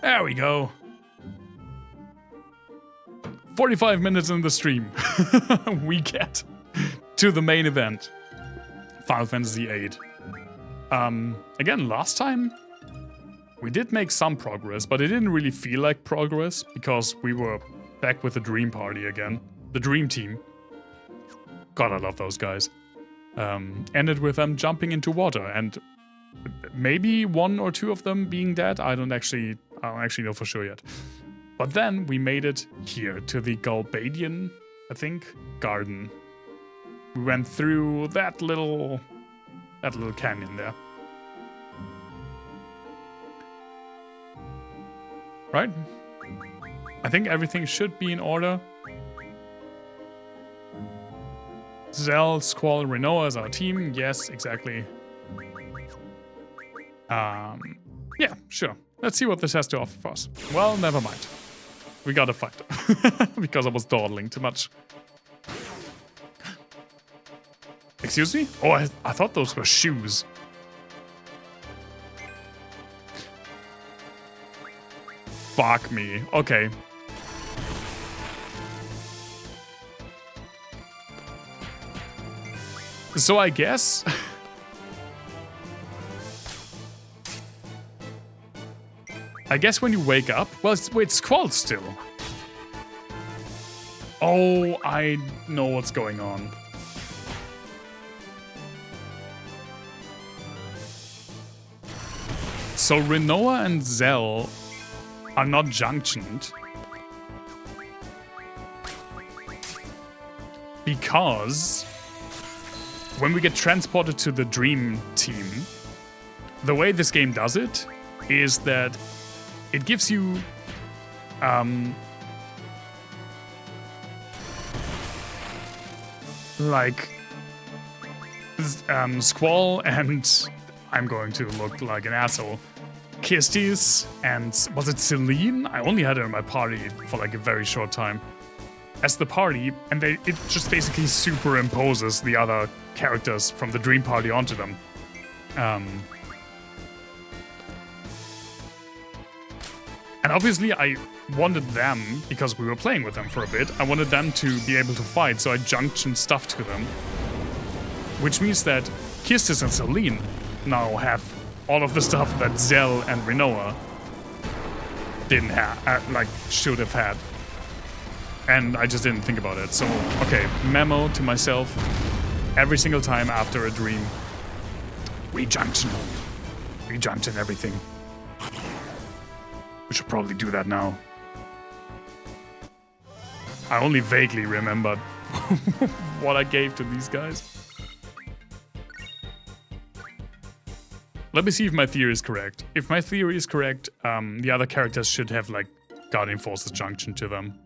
There we go. 45 minutes in the stream. We get to the main event. Final Fantasy VIII. Again, last time we did make some progress, but it didn't really feel like progress because we were back with the Dream Party again. The Dream Team. God, I love those guys. Ended with them jumping into water and maybe one or two of them being dead. I don't actually know for sure yet. But then we made it here to the Galbadian, I think, garden. We went through that little canyon there. Right? I think everything should be in order. Zell, Squall, Renoa is our team. Yes, exactly. Yeah, sure. Let's see what this has to offer for us. Well, never mind. We gotta fight. Because I was dawdling too much. Excuse me? Oh, I thought those were shoes. Fuck me. Okay. So I guess... I guess when you wake up... Well, it's Squall still. Oh, I know what's going on. So Renoa and Zell are not junctioned. Because... when we get transported to the Dream Team, the way this game does it is that it gives you like Squall and I'm going to look like an asshole. Kistis and was it Celine? I only had her in my party for like a very short time. As the party, and it just basically superimposes the other characters from the Dream Party onto them. And obviously I wanted them, because we were playing with them for a bit, I wanted them to be able to fight, so I junctioned stuff to them. Which means that Kistis and Celine now have all of the stuff that Zell and Renoa didn't have, like, should have had. And I just didn't think about it. So, okay, memo to myself. Every single time after a dream, rejunction. Rejunction everything. We should probably do that now. I only vaguely remembered what I gave to these guys. Let me see if my theory is correct. If my theory is correct, the other characters should have, like, Guardian Forces junction to them.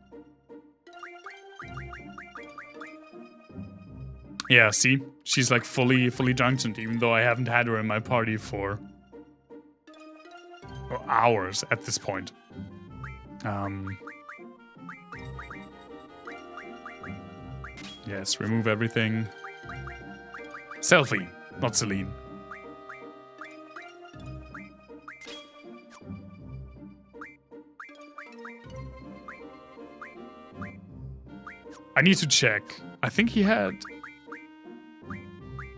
Yeah, see? She's like fully junctioned, even though I haven't had her in my party for hours at this point. Yes, remove everything. Selfie, not Celine. I need to check. I think he had...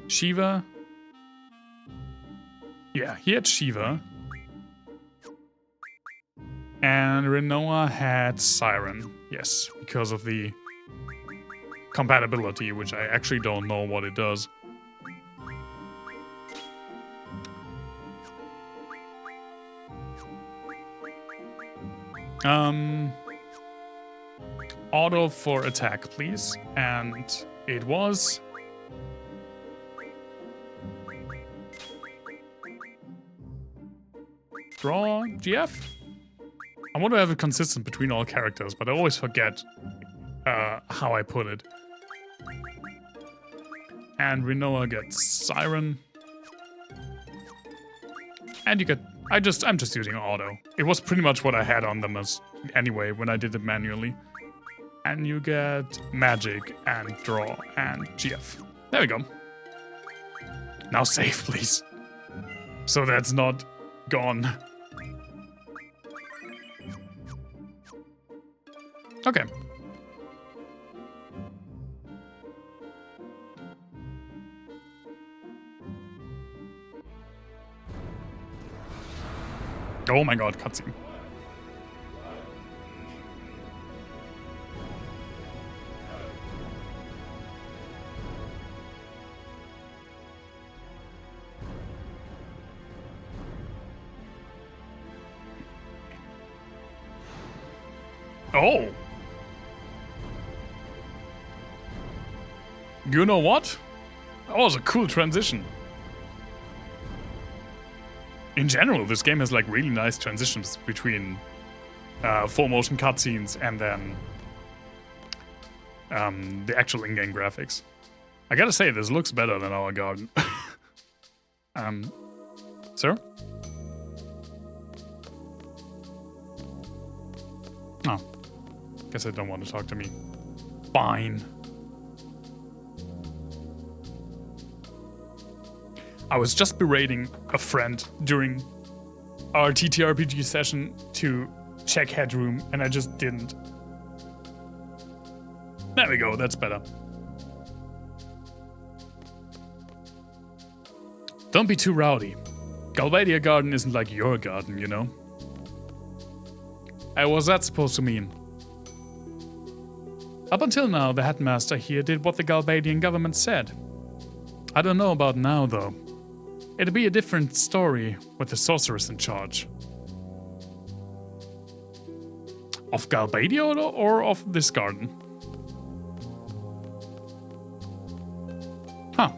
Shiva? Yeah, he had Shiva. And Renoa had Siren. Yes, because of the compatibility, which I actually don't know what it does. Auto for attack, please. And it was... Draw GF? I want to have it consistent between all characters, but I always forget how I put it. And Renoa gets Siren. And you get... I'm just using auto. It was pretty much what I had on them as anyway when I did it manually. And you get magic and draw and GF. There we go. Now save, please. So that's not gone. Okay. Oh my god, cutscene. Oh. You know what? That was a cool transition. In general, this game has like really nice transitions between full motion cutscenes and then the actual in-game graphics. I gotta say, this looks better than our garden. Sir? Oh. Guess they don't want to talk to me. Fine. I was just berating a friend during our TTRPG session to check headroom, and I just didn't. There we go, that's better. Don't be too rowdy. Galbadia Garden isn't like your garden, you know? What's that supposed to mean? Up until now, the headmaster here did what the Galbadian government said. I don't know about now, though. It'd be a different story with the sorceress in charge. Of Galbadia or of this garden? Huh.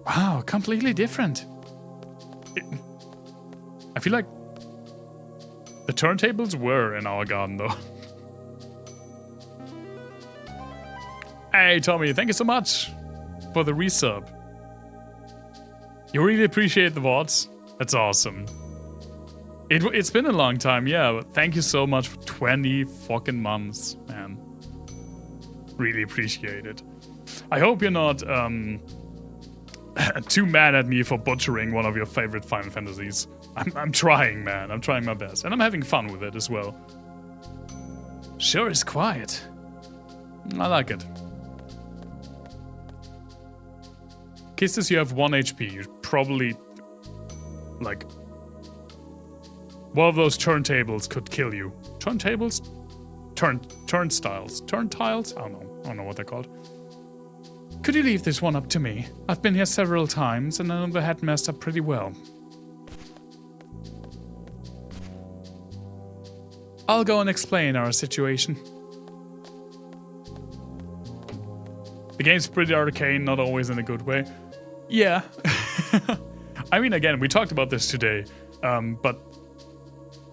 Wow, completely different. I feel like the turntables were in our garden, though. Hey, Tommy, thank you so much for the resub. You really appreciate the VODs? That's awesome. It's been a long time, yeah, but thank you so much for 20 fucking months, man. Really appreciate it. I hope you're not too mad at me for butchering one of your favorite Final Fantasies. I'm trying, man. I'm trying my best. And I'm having fun with it as well. Sure is quiet. I like it. Kisses, you have 1 HP. You probably, like, one of those turntables could kill you. Turntables? Turnstiles. Turntiles? I don't know what they're called. Could you leave this one up to me? I've been here several times and I know the headmaster pretty well. I'll go and explain our situation. The game's pretty arcane, not always in a good way. Yeah. I mean, again, we talked about this today, but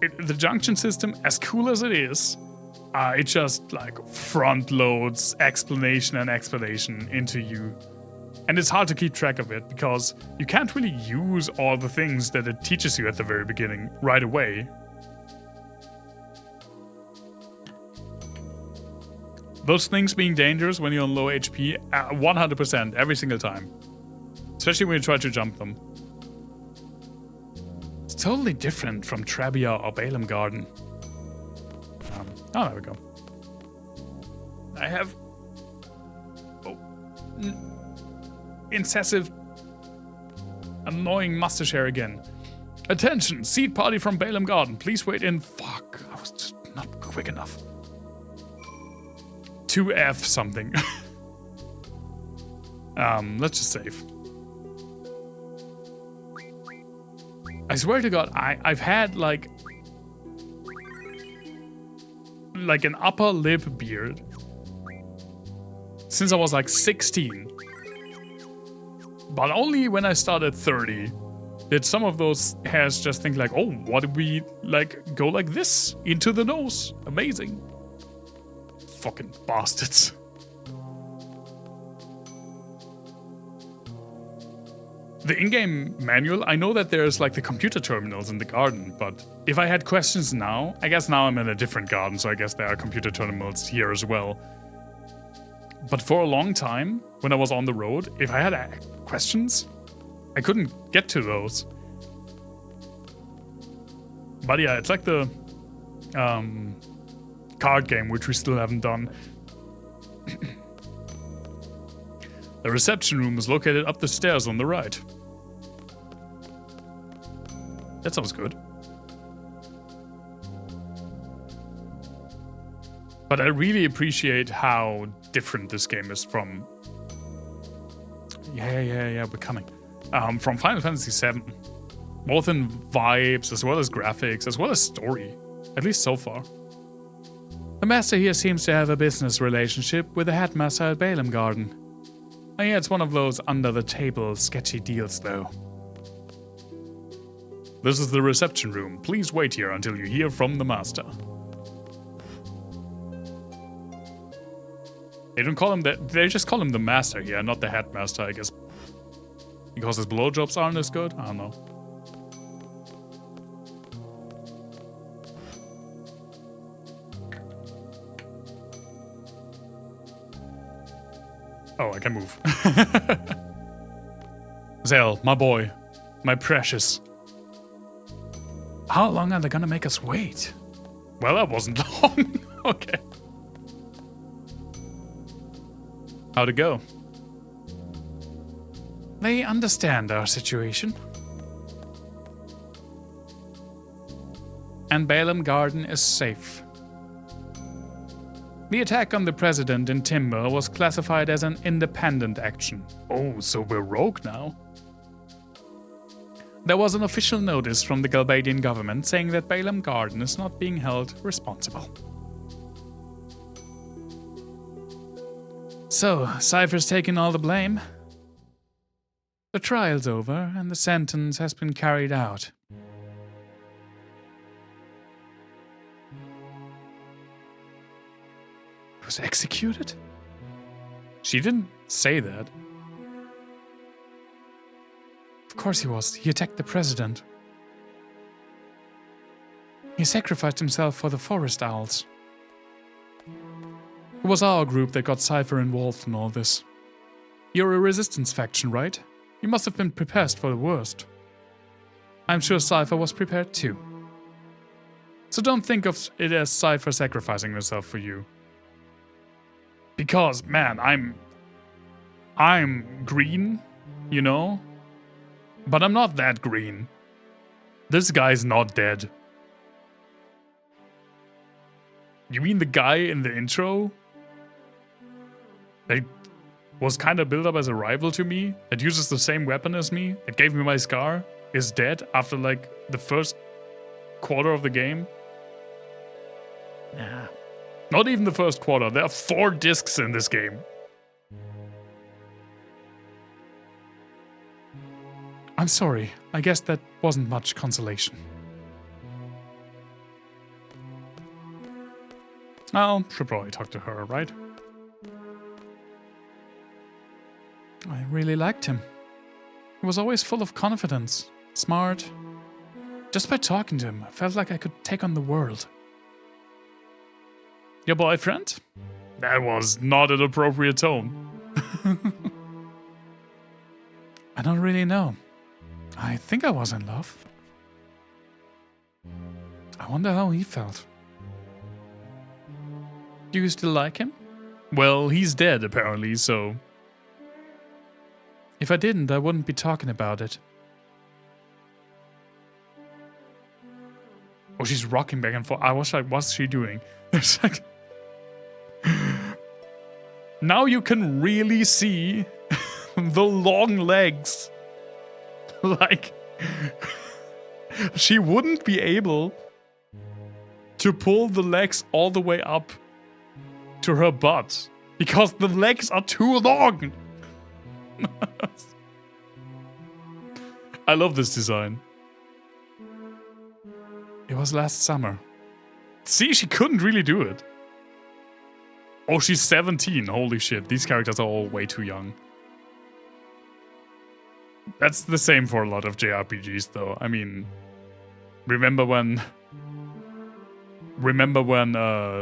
the junction system, as cool as it is, it just like front loads explanation and explanation into you. And it's hard to keep track of it because you can't really use all the things that it teaches you at the very beginning right away. Those things being dangerous when you're on low HP, 100% every single time. Especially when you try to jump them. It's totally different from Trabia or Balaam Garden. Oh, there we go. I have... incessive... annoying mustache hair again. Attention! Seed party from Balaam Garden. Please wait in... Fuck. I was just not quick enough. 2F something. Let's just save. I swear to God, I've had like an upper lip beard since I was like 16. But only when I started 30 did some of those hairs just think like, oh, what if we like go like this into the nose? Amazing. Fucking bastards. The in-game manual, I know that there's like the computer terminals in the garden, but if I had questions now, I guess now I'm in a different garden, so I guess there are computer terminals here as well. But for a long time, when I was on the road, if I had questions, I couldn't get to those. But yeah, it's like the card game, which we still haven't done. The reception room is located up the stairs on the right. That sounds good. But I really appreciate how different this game is from... Yeah, we're coming. From Final Fantasy VII. Both in vibes, as well as graphics, as well as story. At least so far. The master here seems to have a business relationship with the headmaster at Balaam Garden. I hear it's one of those under-the-table sketchy deals, though. This is the reception room. Please wait here until you hear from the master. They don't call him that. They just call him the master here, not the headmaster, I guess. Because his blowjobs aren't as good? I don't know. Oh, I can move. Zell, my boy. My precious. How long are they gonna make us wait? Well, that wasn't long. Okay. How'd it go? They understand our situation. And Balaam Garden is safe. The attack on the president in Timber was classified as an independent action. Oh, so we're rogue now. There was an official notice from the Galbadian government saying that Balaam Garden is not being held responsible. So, Cypher's taking all the blame. The trial's over and the sentence has been carried out. He was executed? She didn't say that. Of course he was. He attacked the president. He sacrificed himself for the forest owls. It was our group that got Cypher involved in all this. You're a resistance faction, right? You must have been prepared for the worst. I'm sure Cypher was prepared too. So don't think of it as Cypher sacrificing himself for you. Because, man, I'm green, you know? But I'm not that green. This guy's not dead. You mean the guy in the intro? That was kind of built up as a rival to me? That uses the same weapon as me? That gave me my scar? Is dead after, like, the first quarter of the game? Nah. Not even the first quarter. There are 4 discs in this game. I'm sorry. I guess that wasn't much consolation. Well, should probably talk to her, right? I really liked him. He was always full of confidence, smart. Just by talking to him, I felt like I could take on the world. Your boyfriend? That was not an appropriate tone. I don't really know. I think I was in love. I wonder how he felt. Do you still like him? Well, he's dead apparently, so... If I didn't, I wouldn't be talking about it. Oh, she's rocking back and forth. I was like, what's she doing? It's like... Now you can really see the long legs. Like... she wouldn't be able to pull the legs all the way up to her butt. Because the legs are too long. I love this design. It was last summer. See, she couldn't really do it. Oh, she's 17. Holy shit. These characters are all way too young. That's the same for a lot of JRPGs, though. I mean, remember when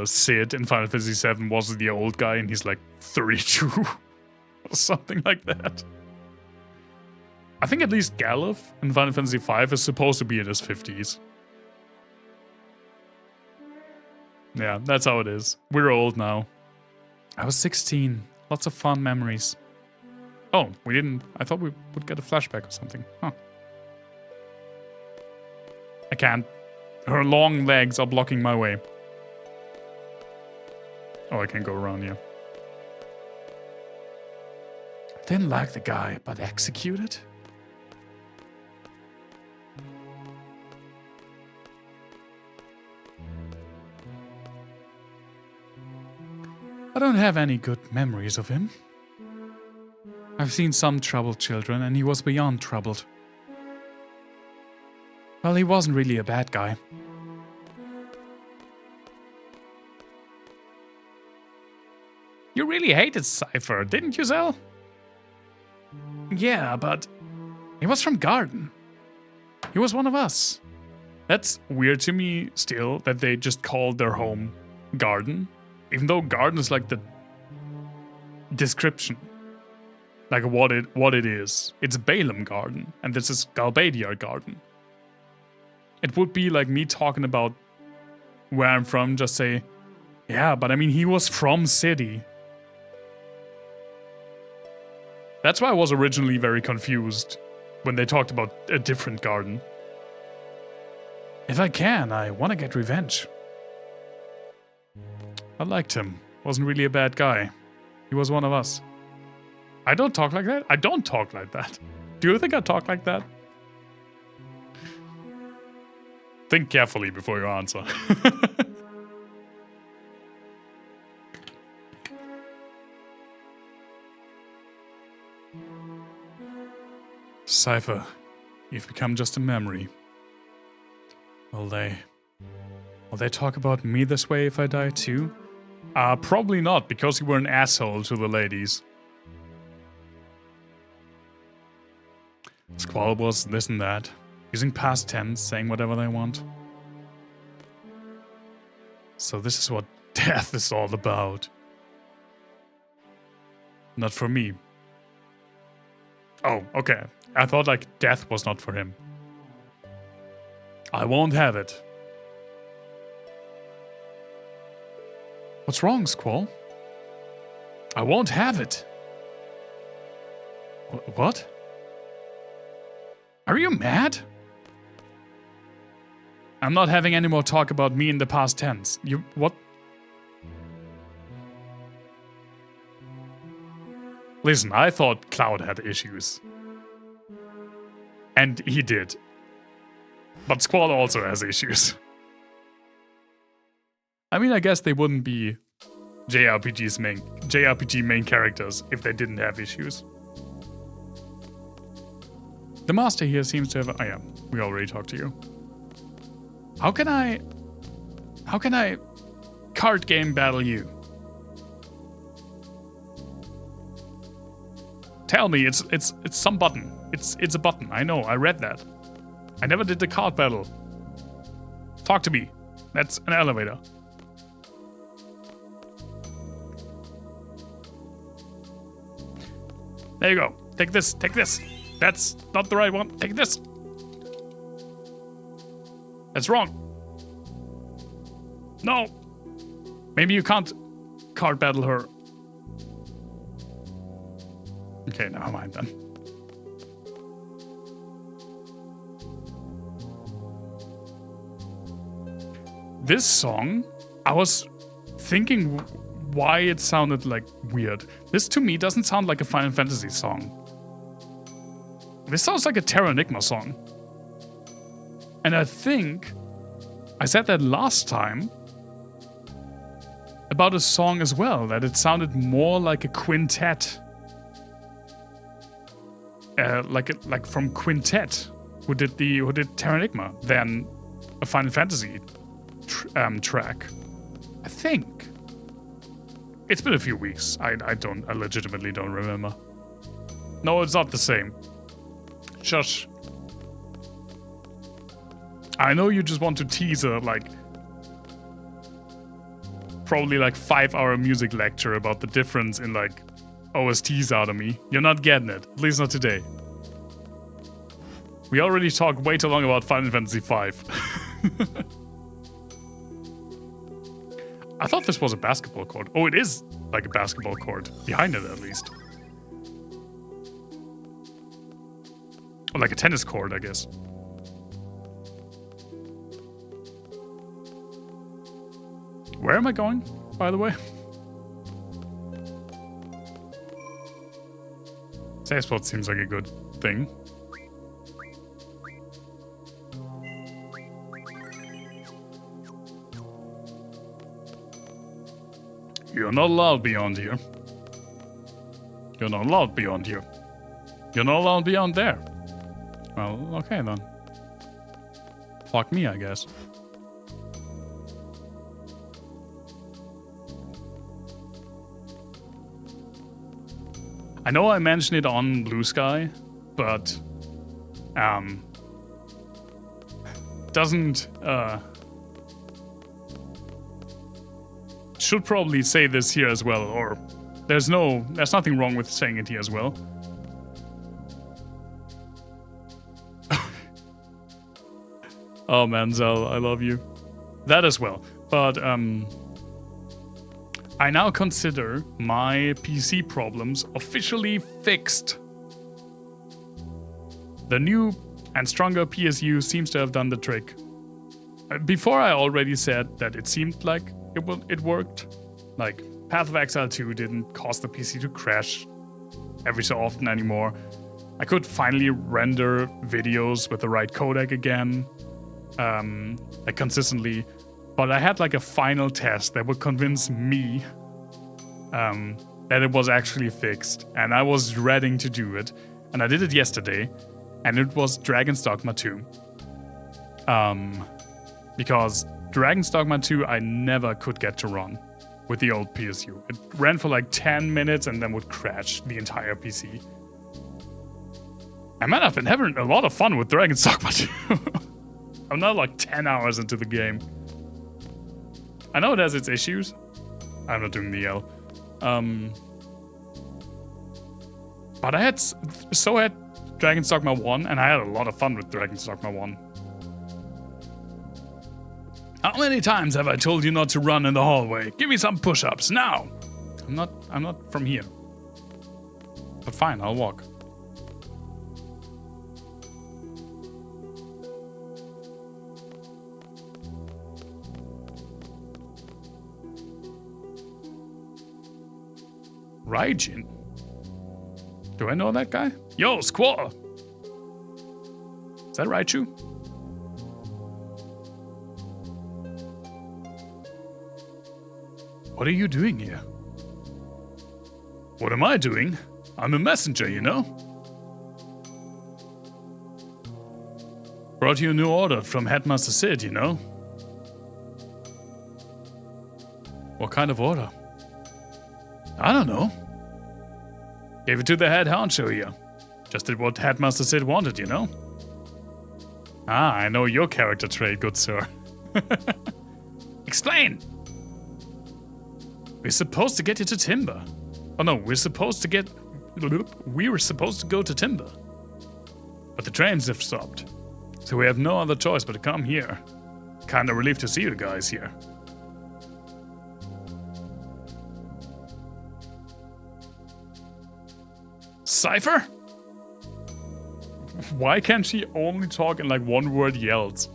Sid in Final Fantasy VII was the old guy and he's like 32 or something like that. I think at least Galuf in Final Fantasy V is supposed to be in his 50s. Yeah, that's how it is. We're old now. I was 16. Lots of fun memories. Oh, we didn't... I thought we would get a flashback or something. Huh. I can't. Her long legs are blocking my way. Oh, I can go around here. Didn't like the guy, but executed? I don't have any good memories of him. I've seen some troubled children, and he was beyond troubled. Well, he wasn't really a bad guy. You really hated Cypher, didn't you, Zell? Yeah, but he was from Garden. He was one of us. That's weird to me still, that they just called their home Garden. Even though Garden is like the description. Like what it is. It's Balaam Garden, and this is Galbadia Garden. It would be like me talking about where I'm from, just say, yeah, but I mean, he was from city. That's why I was originally very confused when they talked about a different garden. If I can, I want to get revenge. I liked him. Wasn't really a bad guy. He was one of us. I don't talk like that. I don't talk like that. Do you think I talk like that? Think carefully before you answer. Cypher, you've become just a memory. Will they talk about me this way if I die too? Probably not, because you were an asshole to the ladies. Squall was this and that, using past tense, saying whatever they want. So this is what death is all about. Not for me. Oh, okay. I thought like death was not for him. I won't have it. What's wrong, Squall? I won't have it. What? Are you mad? I'm not having any more talk about me in the past tense. You, what? Listen, I thought Cloud had issues. And he did. But Squall also has issues. I mean, I guess they wouldn't be JRPG main characters if they didn't have issues. The master here seems to have... Oh yeah, we already talked to you. How can I card game battle you? Tell me, it's some button. It's a button. I know, I read that. I never did the card battle. Talk to me. That's an elevator. There you go. Take this. Take this. That's not the right one. Take this. That's wrong. No. Maybe you can't card battle her. Okay, never mind then. This song, I was thinking why it sounded like weird. This to me doesn't sound like a Final Fantasy song. This sounds like a Terra Enigma song. And I think I said that last time about a song as well, that it sounded more like a quintet. Like from Quintet, who did Terra Enigma, than a Final Fantasy track. I think. It's been a few weeks. I legitimately don't remember. No, it's not the same. Shush. I know you just want to tease a, probably 5-hour music lecture about the difference in, OSTs out of me. You're not getting it. At least not today. We already talked way too long about Final Fantasy VIII. I thought this was a basketball court. Oh, it is like a basketball court. Behind it, at least. Or like a tennis court, I guess. Where am I going, by the way? Safe spot seems like a good thing. You're not allowed beyond here. You're not allowed beyond here. You're not allowed beyond there. Well, okay then. Fuck me, I guess. I know I mentioned it on Blue Sky, but doesn't should probably say this here as well, or there's nothing wrong with saying it here as well. Oh man, Zell, I love you. That as well. But I now consider my PC problems officially fixed. The new and stronger PSU seems to have done the trick. Before I already said that it seemed like it worked. Like, Path of Exile 2 didn't cause the PC to crash every so often anymore. I could finally render videos with the right codec again, like consistently. But I had like a final test that would convince me that it was actually fixed. And I was dreading to do it. And I did it yesterday. And it was Dragon's Dogma 2. Because Dragon's Dogma 2 I never could get to run with the old PSU. It ran for like 10 minutes and then would crash the entire PC. And man, I've been having a lot of fun with Dragon's Dogma 2. I'm now like 10 hours into the game. I know it has its issues. I'm not doing the L. But I had Dragon's Dogma 1, and I had a lot of fun with Dragon's Dogma 1. How many times have I told you not to run in the hallway? Give me some push-ups, now! I'm not from here. But fine, I'll walk. Raijin? Do I know that guy? Yo, Squall! Is that Raichu? What are you doing here? What am I doing? I'm a messenger, you know? Brought you a new order from Headmaster Sid, you know? What kind of order? I don't know. Gave it to the head honcho here. Just did what Headmaster Sid wanted, you know? Ah, I know your character trait, good sir. Explain! We're supposed to get you to Timber. Oh no, we were supposed to go to Timber. But the trains have stopped. So we have no other choice but to come here. Kinda relieved to see you guys here. Cypher? Why can't she only talk in like one-word yells?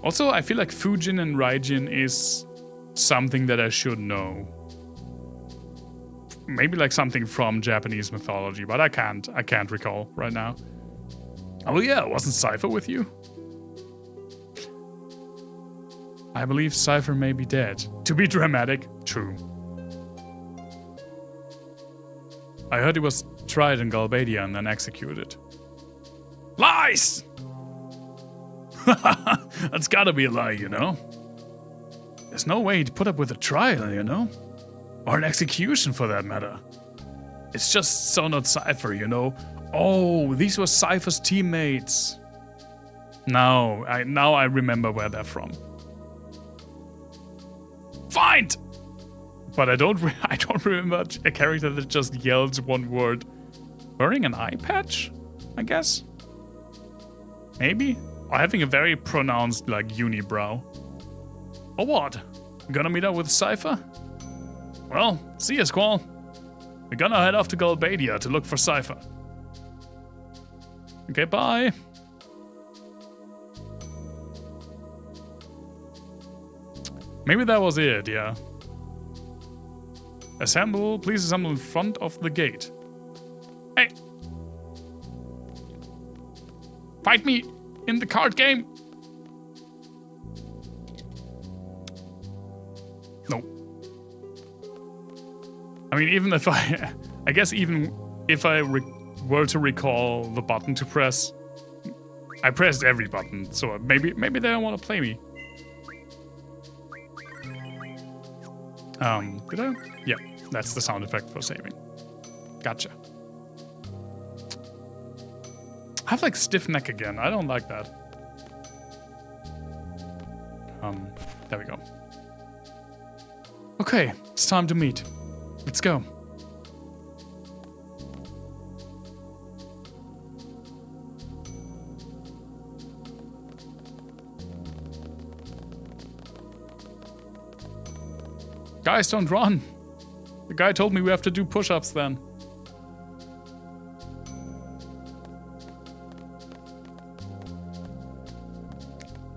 Also, I feel like Fujin and Raijin is something that I should know. Maybe like something from Japanese mythology, but I can't recall right now. Oh yeah, wasn't Cypher with you? I believe Cypher may be dead. To be dramatic, true. I heard he was tried in Galbadia and then executed. Lies! That's gotta be a lie, you know? There's no way to put up with a trial, you know? Or an execution for that matter. It's just so not Cypher, you know? Oh, these were Cypher's teammates. Now I remember where they're from. Find! But I don't remember a character that just yells one word. Wearing an eye patch, I guess? Maybe? Or having a very pronounced, like, unibrow. Or what? Gonna meet up with Cypher? Well, see ya, Squall. We're gonna head off to Galbadia to look for Cypher. Okay, bye. Maybe that was it, yeah. Assemble, please assemble in front of the gate. Hey! Fight me in the card game! No. I mean, even if I guess even if I were to recall the button to press, I pressed every button, so maybe they don't want to play me. Did I? Yeah, that's the sound effect for saving. Gotcha. I have like stiff neck again. I don't like that. There we go. Okay, it's time to meet. Let's go. Guys, don't run. The guy told me we have to do push-ups then.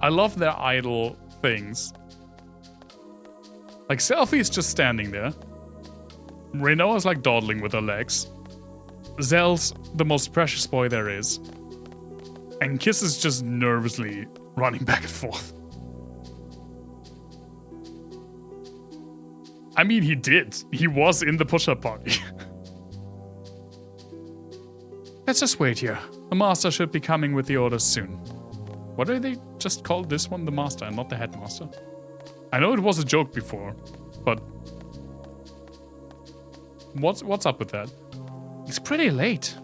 I love their idle things. Like, Selphie's just standing there. Renoa's like dawdling with her legs. Zell's the most precious boy there is. And Kiss is just nervously running back and forth. I mean, he did. He was in the push-up party. Let's just wait here. The master should be coming with the orders soon. What do they just call this one the master and not the headmaster? I know it was a joke before, but what's up with that? It's pretty late.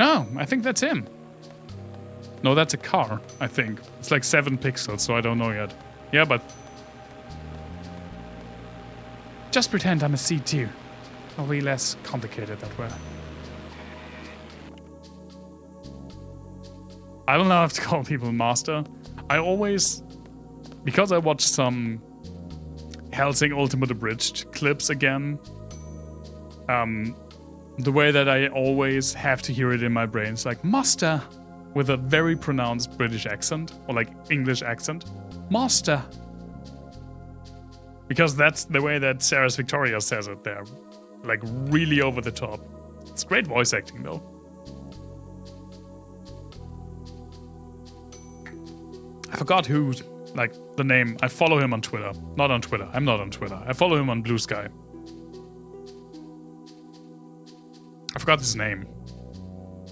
Oh, I think that's him. No, that's a car, I think. It's like 7 pixels, so I don't know yet. Yeah, but just pretend I'm a C2. It'll be less complicated that way. I don't know how to call people master. I always, because I watched some Helsing Ultimate Abridged clips again, the way that I always have to hear it in my brain is like, master, with a very pronounced British accent, or like English accent. Master. Because that's the way that Sarah's Victoria says it there. Like, really over the top. It's great voice acting, though. I forgot who, like, the name. I follow him on Twitter. Not on Twitter. I'm not on Twitter. I follow him on Blue Sky. I forgot his name.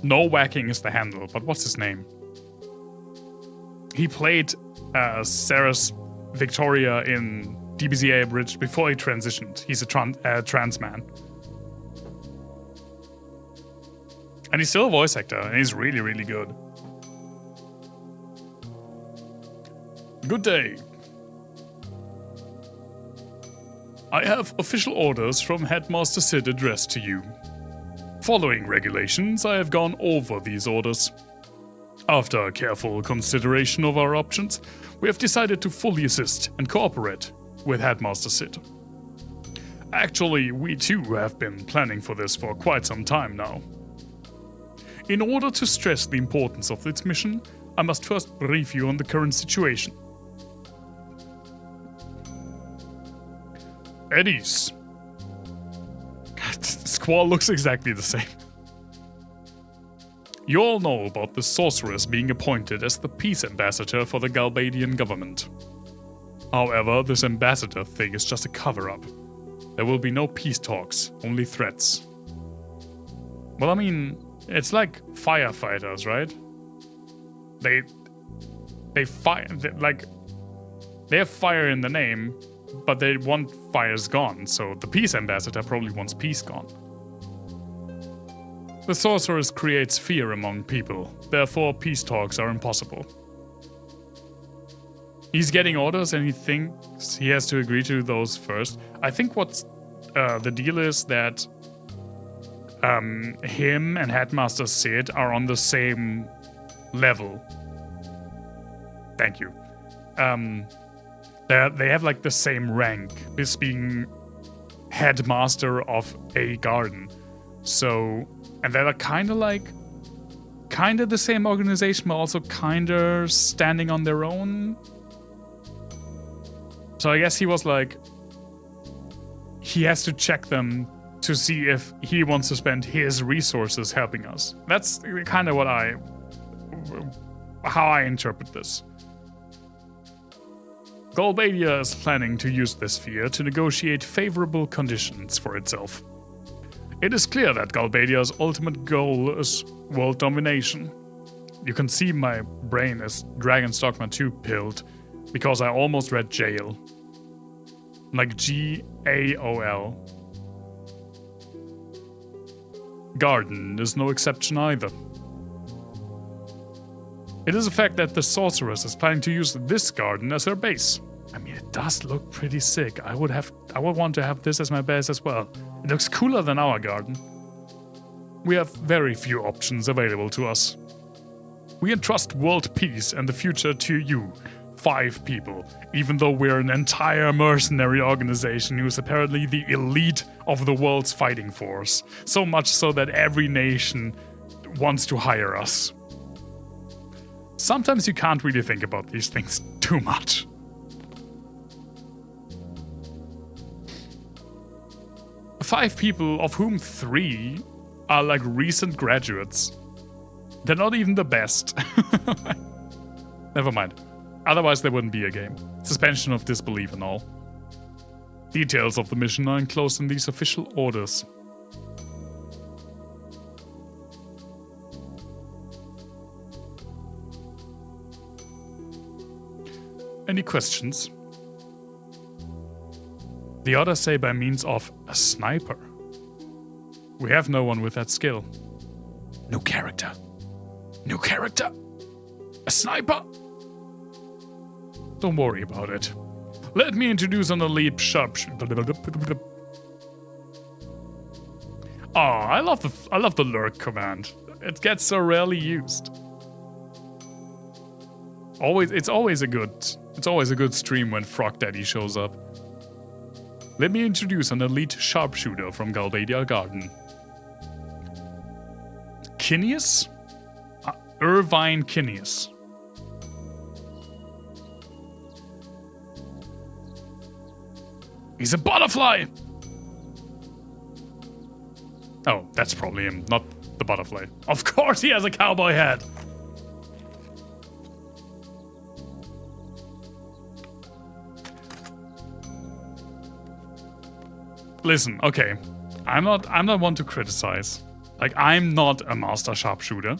No Whacking is the handle, but what's his name? He played Sarah's Victoria in DBZA Abridged before he transitioned. He's a trans man. And he's still a voice actor, and he's really, really good. Good day. I have official orders from Headmaster Sid addressed to you. Following regulations, I have gone over these orders. After careful consideration of our options, we have decided to fully assist and cooperate with Headmaster Sid. Actually, we too have been planning for this for quite some time now. In order to stress the importance of this mission, I must first brief you on the current situation. Eddies. Squall looks exactly the same. You all know about the sorceress being appointed as the peace ambassador for the Galbadian government. However, this ambassador thing is just a cover-up. There will be no peace talks, only threats. Well, I mean, it's like firefighters, right? They have fire in the name, but they want fires gone, so the peace ambassador probably wants peace gone. The sorceress creates fear among people, therefore peace talks are impossible. He's getting orders and he thinks he has to agree to those first. I think what's the deal is that him and Headmaster Sid are on the same level. Thank you. They have like the same rank, this being headmaster of a garden. So, and they're kind of the same organization, but also kind of standing on their own. So I guess he was like, he has to check them to see if he wants to spend his resources helping us. That's kind of how I interpret this. Galbadia is planning to use this sphere to negotiate favorable conditions for itself. It is clear that Galbadia's ultimate goal is world domination. You can see my brain is Dragon's Dogma 2 pilled because I almost read jail. Like G-A-O-L. Garden is no exception either. It is a fact that the sorceress is planning to use this garden as her base. I mean, it does look pretty sick. I would want to have this as my base as well. It looks cooler than our garden. We have very few options available to us. We entrust world peace and the future to you, 5 people, even though we're an entire mercenary organization who's apparently the elite of the world's fighting force. So much so that every nation wants to hire us. Sometimes you can't really think about these things too much. Five people, of whom 3 are like recent graduates. They're not even the best. Never mind. Otherwise there wouldn't be a game. Suspension of disbelief and all. Details of the mission are enclosed in these official orders. Any questions? The others say by means of a sniper. We have no one with that skill. No character. No character. A sniper. Don't worry about it. Let me introduce an elite sharpshooter. Oh, I love the lurk command. It gets so rarely used. It's always a good stream when Frog Daddy shows up. Let me introduce an elite sharpshooter from Galbadia Garden. Kinneas? Irvine Kinneas. He's a butterfly! Oh, that's probably him, not the butterfly. Of course he has a cowboy hat! Listen, okay. I'm not one to criticize. Like, I'm not a master sharpshooter.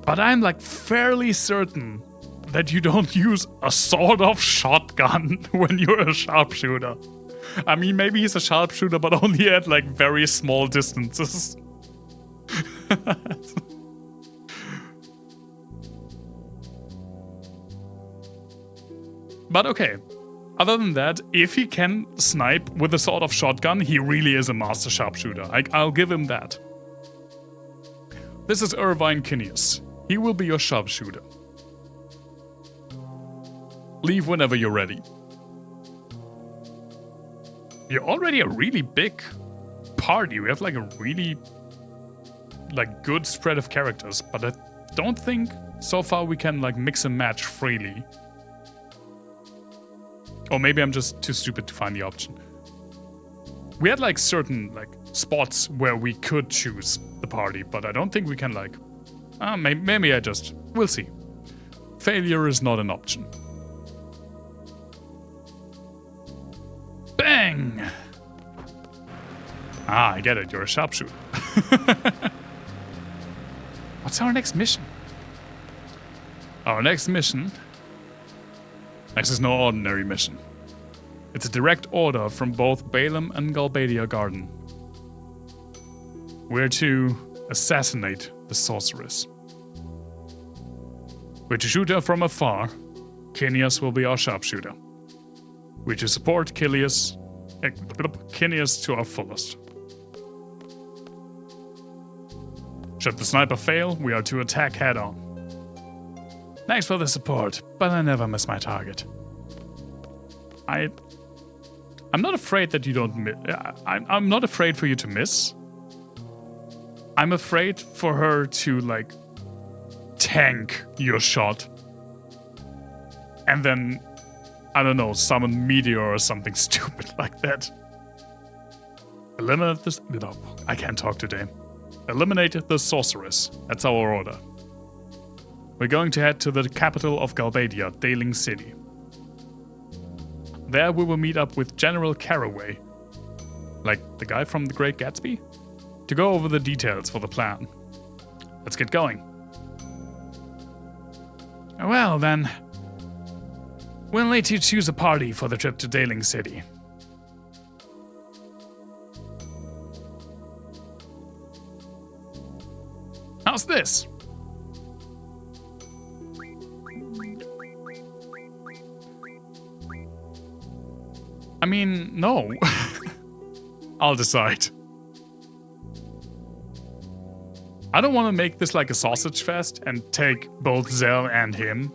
But I'm like fairly certain that you don't use a sawed-off shotgun when you're a sharpshooter. I mean, maybe he's a sharpshooter, but only at like very small distances. But okay. Other than that, if he can snipe with a sawed-off shotgun, he really is a master sharpshooter. I'll give him that. This is Irvine Kinneas. He will be your sharpshooter. Leave whenever you're ready. You're already a really big party. We have like a really good spread of characters, but I don't think so far we can like mix and match freely. Or maybe I'm just too stupid to find the option. We had like certain like spots where we could choose the party, but I don't think we can like... maybe I just... We'll see. Failure is not an option. Bang! Ah, I get it. You're a sharpshooter. What's our next mission? Our next mission... This is no ordinary mission. It's a direct order from both Balaam and Galbadia Garden. We're to assassinate the sorceress. We're to shoot her from afar. Kinneas will be our sharpshooter. We're to support Kinneas to our fullest. Should the sniper fail, we are to attack head-on. Thanks for the support, but I never miss my target. I'm not afraid that you don't miss. I'm not afraid for you to miss. I'm afraid for her to, like, tank your shot. And then, I don't know, summon Meteor or something stupid like that. Eliminate this. No, I can't talk today. Eliminate the sorceress. That's our order. We're going to head to the capital of Galbadia, Daling City. There we will meet up with General Caraway, like the guy from The Great Gatsby, to go over the details for the plan. Let's get going. Well then, we'll let you choose a party for the trip to Daling City. How's this? I mean, no. I'll decide. I don't want to make this like a sausage fest and take both Zell and him,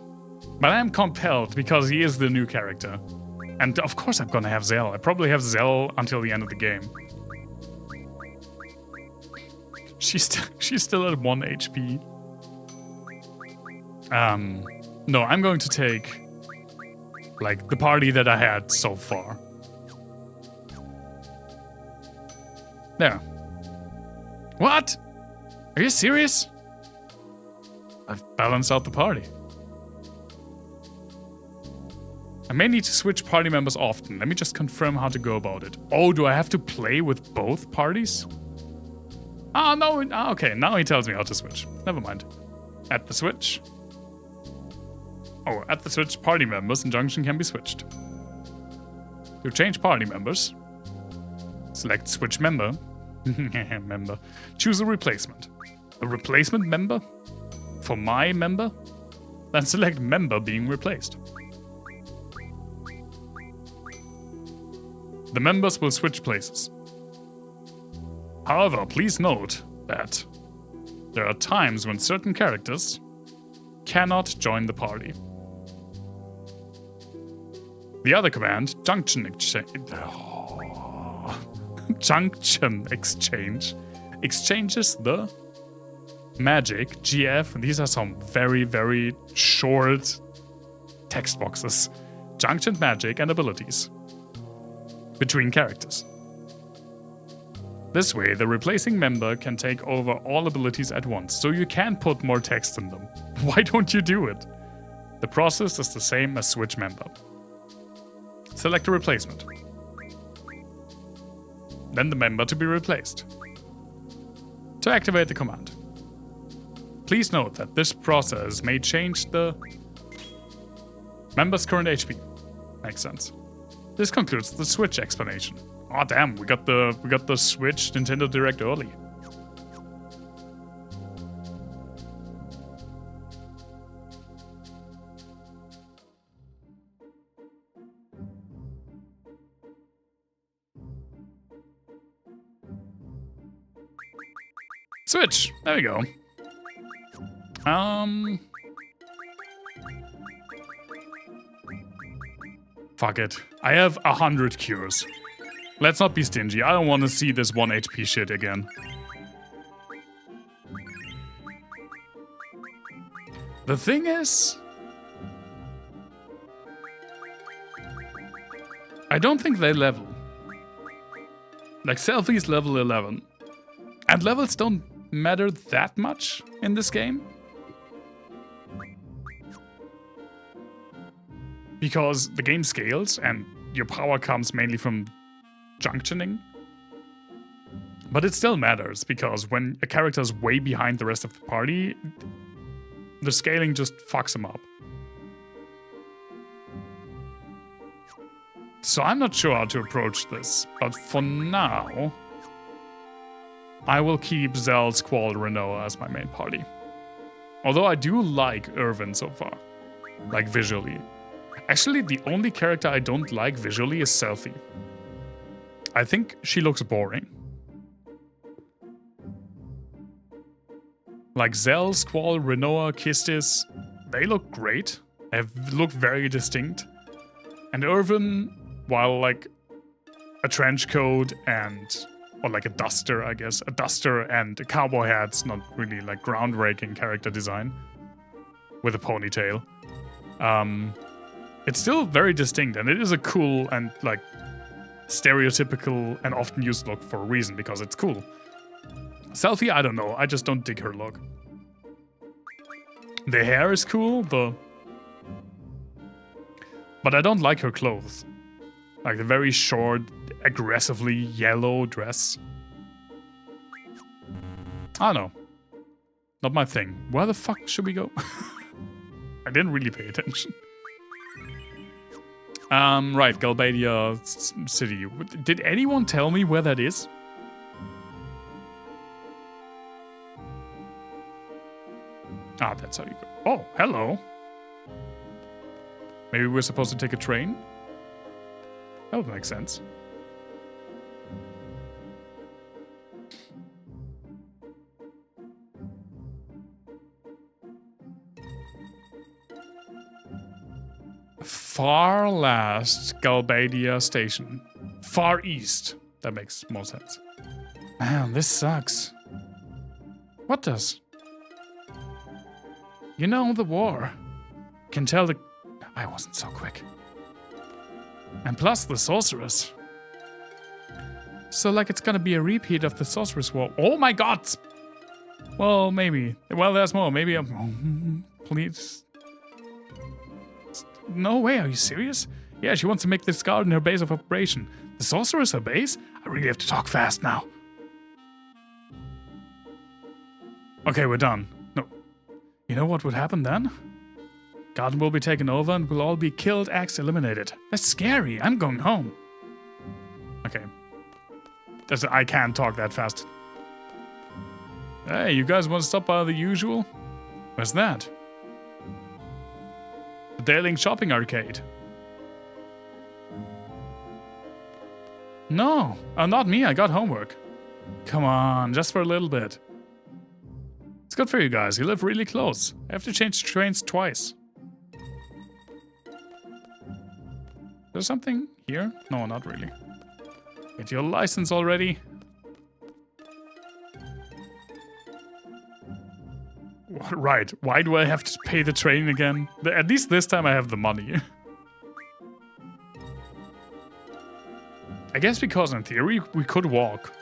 but I am compelled because he is the new character. And of course I'm gonna have Zell. I probably have Zell until the end of the game. She's still at 1 HP. No, I'm going to take, like, the party that I had so far. There. What? Are you serious? I've balanced out the party. I may need to switch party members often. Let me just confirm how to go about it. Oh, do I have to play with both parties? Ah, no. Okay, now he tells me how to switch. Never mind. At the switch. Oh, at the switch, party members in Junction can be switched. To change party members, select switch member. Member. Choose a replacement. A replacement member? For my member? Then select member being replaced. The members will switch places. However, please note that there are times when certain characters cannot join the party. The other command, Junction Exchange. Junction Exchange exchanges the magic, GF. These are some very, very short text boxes. Junction magic and abilities between characters. This way, the replacing member can take over all abilities at once, so you can put more text in them. Why don't you do it? The process is the same as switch member. Select a replacement. Then the member to be replaced. To activate the command. Please note that this process may change the member's current HP. Makes sense. This concludes the Switch explanation. Oh damn, we got the Switch Nintendo Direct early. Switch! There we go. Fuck it. I have 100 cures. Let's not be stingy. I don't want to see this 1 HP shit again. The thing is, I don't think they level. Like, Selphie's level 11. And levels don't matter that much in this game. Because the game scales and your power comes mainly from junctioning. But it still matters, because when a character is way behind the rest of the party, the scaling just fucks him up. So I'm not sure how to approach this, but for now, I will keep Zell, Squall, Renoa as my main party. Although I do like Irvin so far, like visually. Actually, the only character I don't like visually is Selphie. I think she looks boring. Like Zell, Squall, Renoa, Kistis, they look great. They look very distinct. And Irvin, while like a trench coat and, or like a duster, I guess, a duster and a cowboy hat's not really like groundbreaking character design with a ponytail. It's still very distinct, and it is a cool and like stereotypical and often used look for a reason, because it's cool. Selfie, I don't know. I just don't dig her look. The hair is cool, but I don't like her clothes. Like the very short, aggressively yellow dress. I don't know. Not my thing. Where the fuck should we go? I didn't really pay attention. Right, Galbadia City. Did anyone tell me where that is? Ah, that's how you go. Oh, hello. Maybe we're supposed to take a train? That would make sense. Far last Galbadia station. Far east. That makes more sense. Man, this sucks. What does? You know, the war. Can tell the... I wasn't so quick. And plus the sorceress. So like it's gonna be a repeat of the sorceress war. Oh my god! Well, maybe. Well, there's more. Maybe I'm... Please. No way, are you serious? Yeah, she wants to make this garden her base of operation. The sorceress her base? I really have to talk fast now. Okay, we're done. No. You know what would happen then? Garden will be taken over and we'll all be killed, axed, eliminated. That's scary. I'm going home. Okay. I can't talk that fast. Hey, you guys want to stop by the usual? Where's that? The Darling Shopping Arcade. No, not me. I got homework. Come on, just for a little bit. It's good for you guys. You live really close. I have to change trains twice. There's something here? No, not really. Get your license already. Right, why do I have to pay the train again? At least this time I have the money. I guess because in theory we could walk.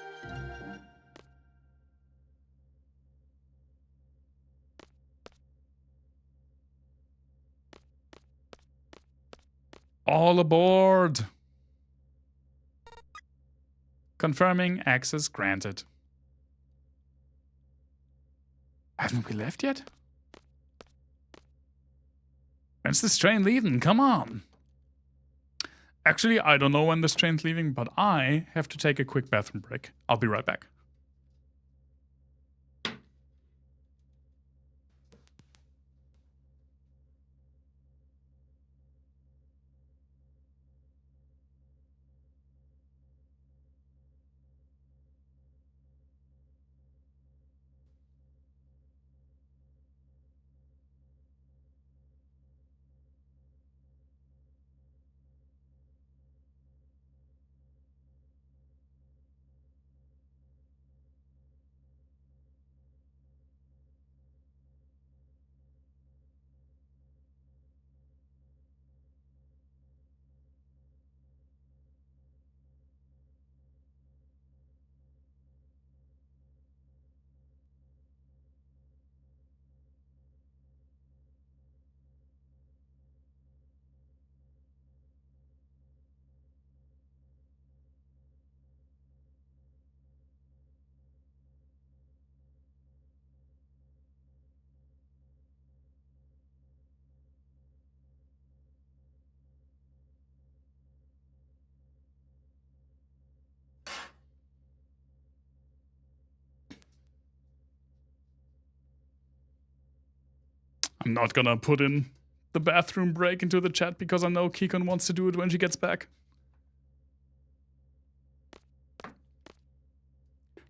All aboard! Confirming access granted. Haven't we left yet? When's this train leaving? Come on! Actually, I don't know when this train's leaving, but I have to take a quick bathroom break. I'll be right back. I'm not gonna put in the bathroom break into the chat because I know Kikon wants to do it when she gets back.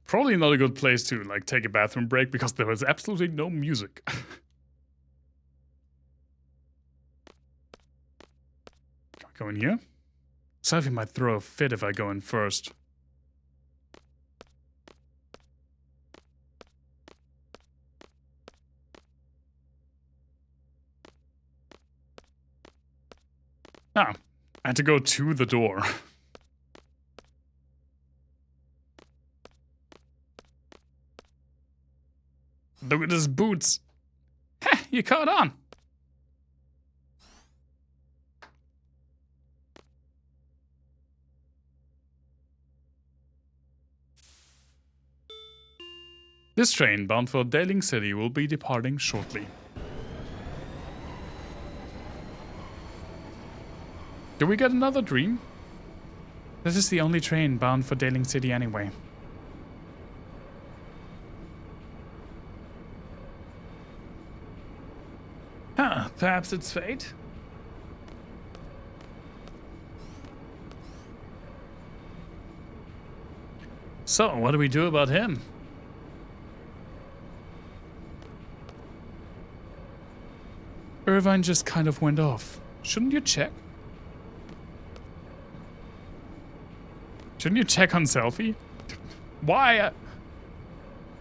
Probably not a good place to like take a bathroom break because there was absolutely no music. Go in here. Sophie might throw a fit if I go in first. Ah, I had to go to the door. Look at his boots. Heh, you caught on. This train bound for Daling City will be departing shortly. Do we get another dream? This is the only train bound for Daling City anyway. Huh, perhaps it's fate? So, what do we do about him? Irvine just kind of went off. Shouldn't you check? Shouldn't you check on Selfie? Why?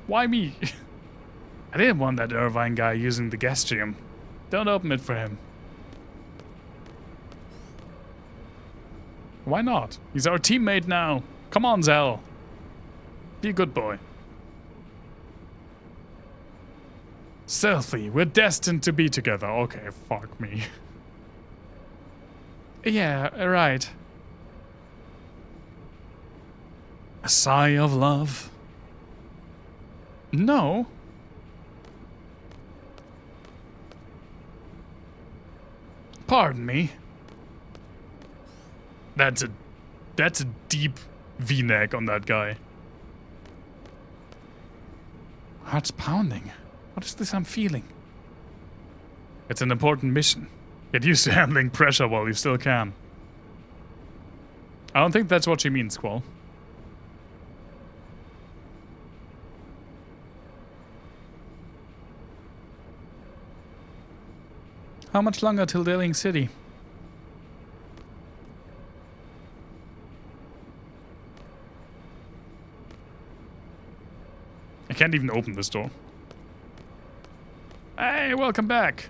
Why me? I didn't want that Irvine guy using the guest gym. Don't open it for him. Why not? He's our teammate now. Come on, Zell. Be a good boy. Selfie, we're destined to be together. Okay, fuck me. Yeah, right. A sigh of love. No. Pardon me. That's a deep V-neck on that guy. Heart's pounding. What is this I'm feeling? It's an important mission. Get used to handling pressure while you still can. I don't think that's what she means, Squall. How much longer till Daling City? I can't even open this door. Hey, welcome back.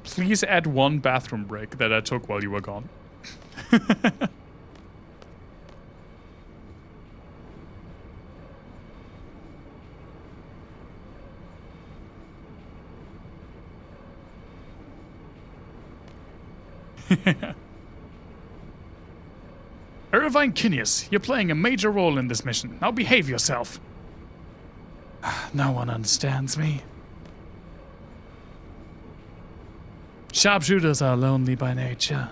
Please add one bathroom break that I took while you were gone. Irvine Kinneas, you're playing a major role in this mission. Now behave yourself. No one understands me. Sharpshooters are lonely by nature.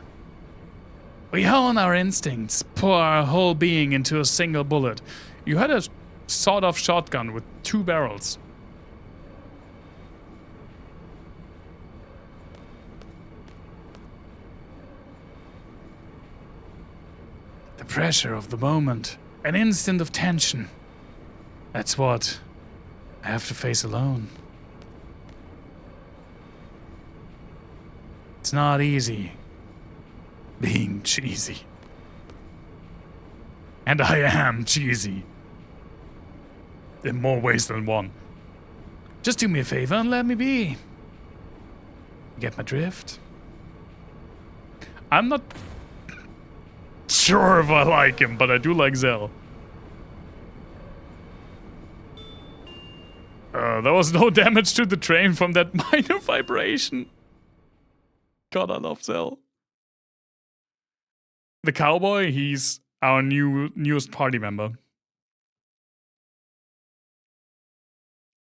We hone our instincts, pour our whole being into a single bullet. You had a sawed-off shotgun with 2 barrels. The pressure of the moment. An instant of tension. That's what I have to face alone. It's not easy being cheesy. And I am cheesy. In more ways than one. Just do me a favor and let me be. You get my drift? I'm not sure if I like him, but I do like Zell. There was no damage to the train from that minor vibration. God, I love Zell. The Cowboy, he's our newest party member.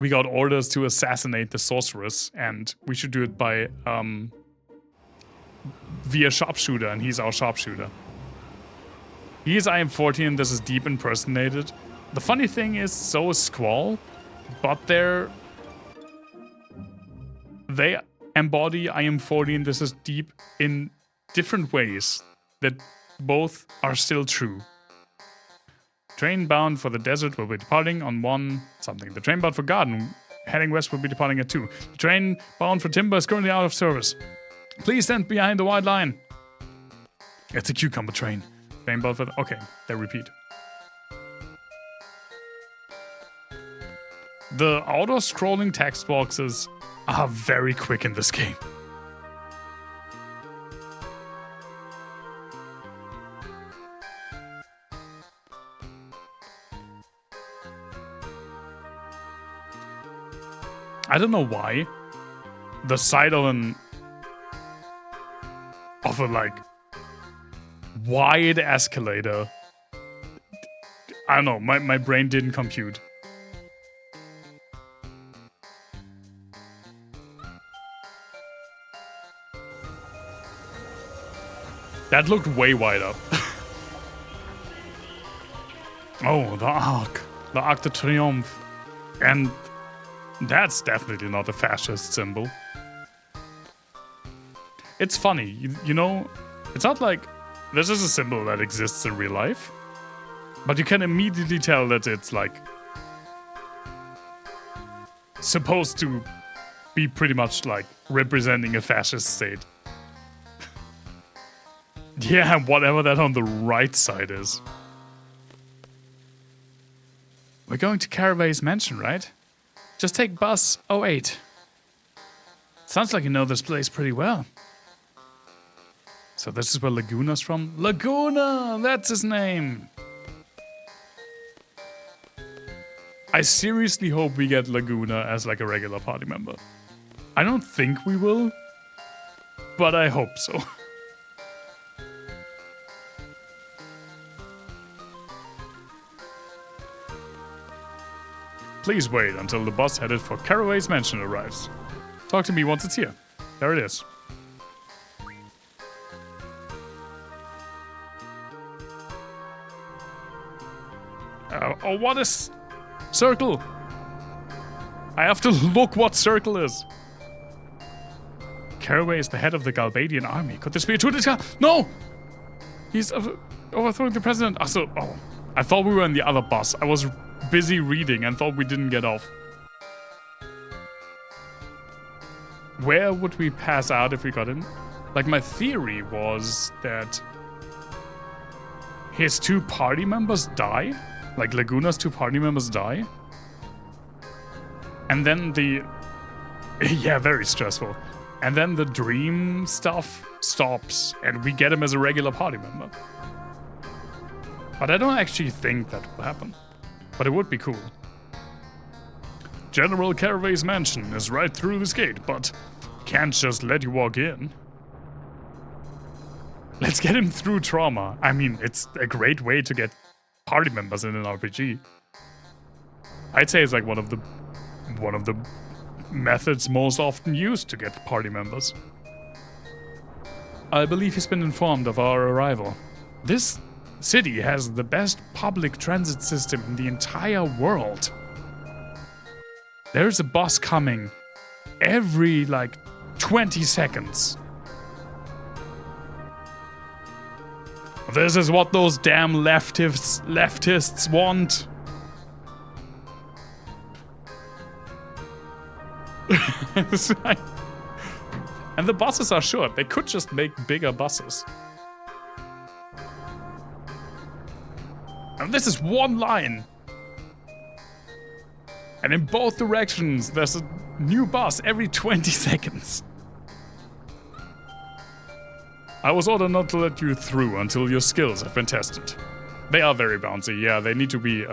We got orders to assassinate the sorceress, and we should do it by via sharpshooter, and he's our sharpshooter. He is IM-40 and this is Deep impersonated. The funny thing is, so is Squall, but they embody IM-40 and this is Deep in different ways that both are still true. Train bound for the desert will be departing on 1 something. The train bound for Garden heading west will be departing at 2. The train bound for Timber is currently out of service. Please stand behind the white line. It's a cucumber train. Okay, they repeat. The auto-scrolling text boxes are very quick in this game. I don't know why. The sight of a like wide escalator. I don't know, my brain didn't compute. That looked way wider. Oh, the Arc de Triomphe. And that's definitely not a fascist symbol. It's funny, you know, it's not like this is a symbol that exists in real life, but you can immediately tell that it's like supposed to be pretty much like representing a fascist state. Yeah, whatever that on the right side is. We're going to Cowboy's mansion, right? Just take bus 08. Sounds like you know this place pretty well. So this is where Laguna's from? Laguna! That's his name! I seriously hope we get Laguna as like a regular party member. I don't think we will, but I hope so. Please wait until the bus headed for Caraway's mansion arrives. Talk to me once it's here. There it is. Oh, what is circle? I have to look what circle is. Caraway is the head of the Galbadian army. Could this be a true disguise? No! He's overthrowing the president. Oh, I thought we were in the other bus. I was busy reading and thought we didn't get off. Where would we pass out if we got in? Like, my theory was that his two party members die. Like, Laguna's two party members die. And then yeah, very stressful. And then the dream stuff stops and we get him as a regular party member. But I don't actually think that will happen. But it would be cool. General Caraway's mansion is right through this gate, but can't just let you walk in. Let's get him through trauma. I mean, it's a great way to get party members in an RPG. I'd say it's like one of the methods most often used to get party members. I believe he's been informed of our arrival. This city has the best public transit system in the entire world. There's a bus coming every, like, 20 seconds. This is what those damn leftists want. And the buses are short. They could just make bigger buses. And this is one line. And in both directions, there's a new bus every 20 seconds. I was ordered not to let you through until your skills have been tested. They are very bouncy, yeah, they need to be,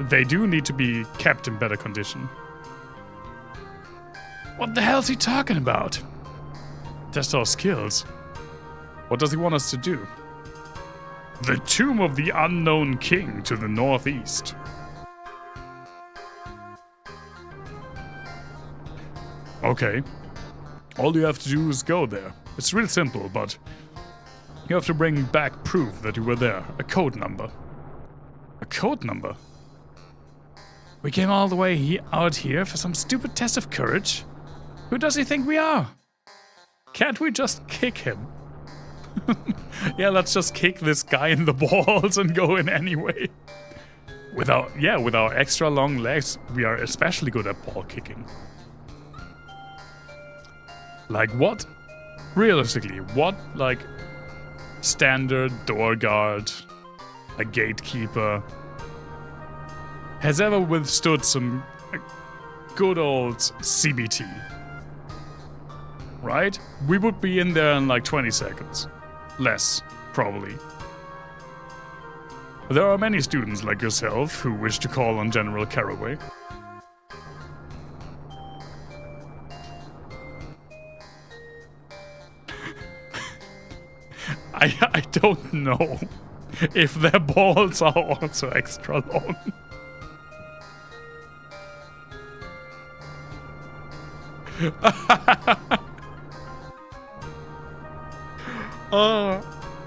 they do need to be kept in better condition. What the hell's he talking about? Test our skills. What does he want us to do? The tomb of the unknown king to the northeast. Okay. All you have to do is go there. It's real simple, but you have to bring back proof that you were there. A code number. A code number? We came all the way out here for some stupid test of courage? Who does he think we are? Can't we just kick him? Yeah, let's just kick this guy in the balls and go in anyway. With our extra long legs, we are especially good at ball kicking. Like, what? Realistically, what, like, standard door guard, a gatekeeper, has ever withstood some good old CBT? Right? We would be in there in like 20 seconds. Less, probably. There are many students like yourself who wish to call on General Caraway. I don't know if their balls are also extra long.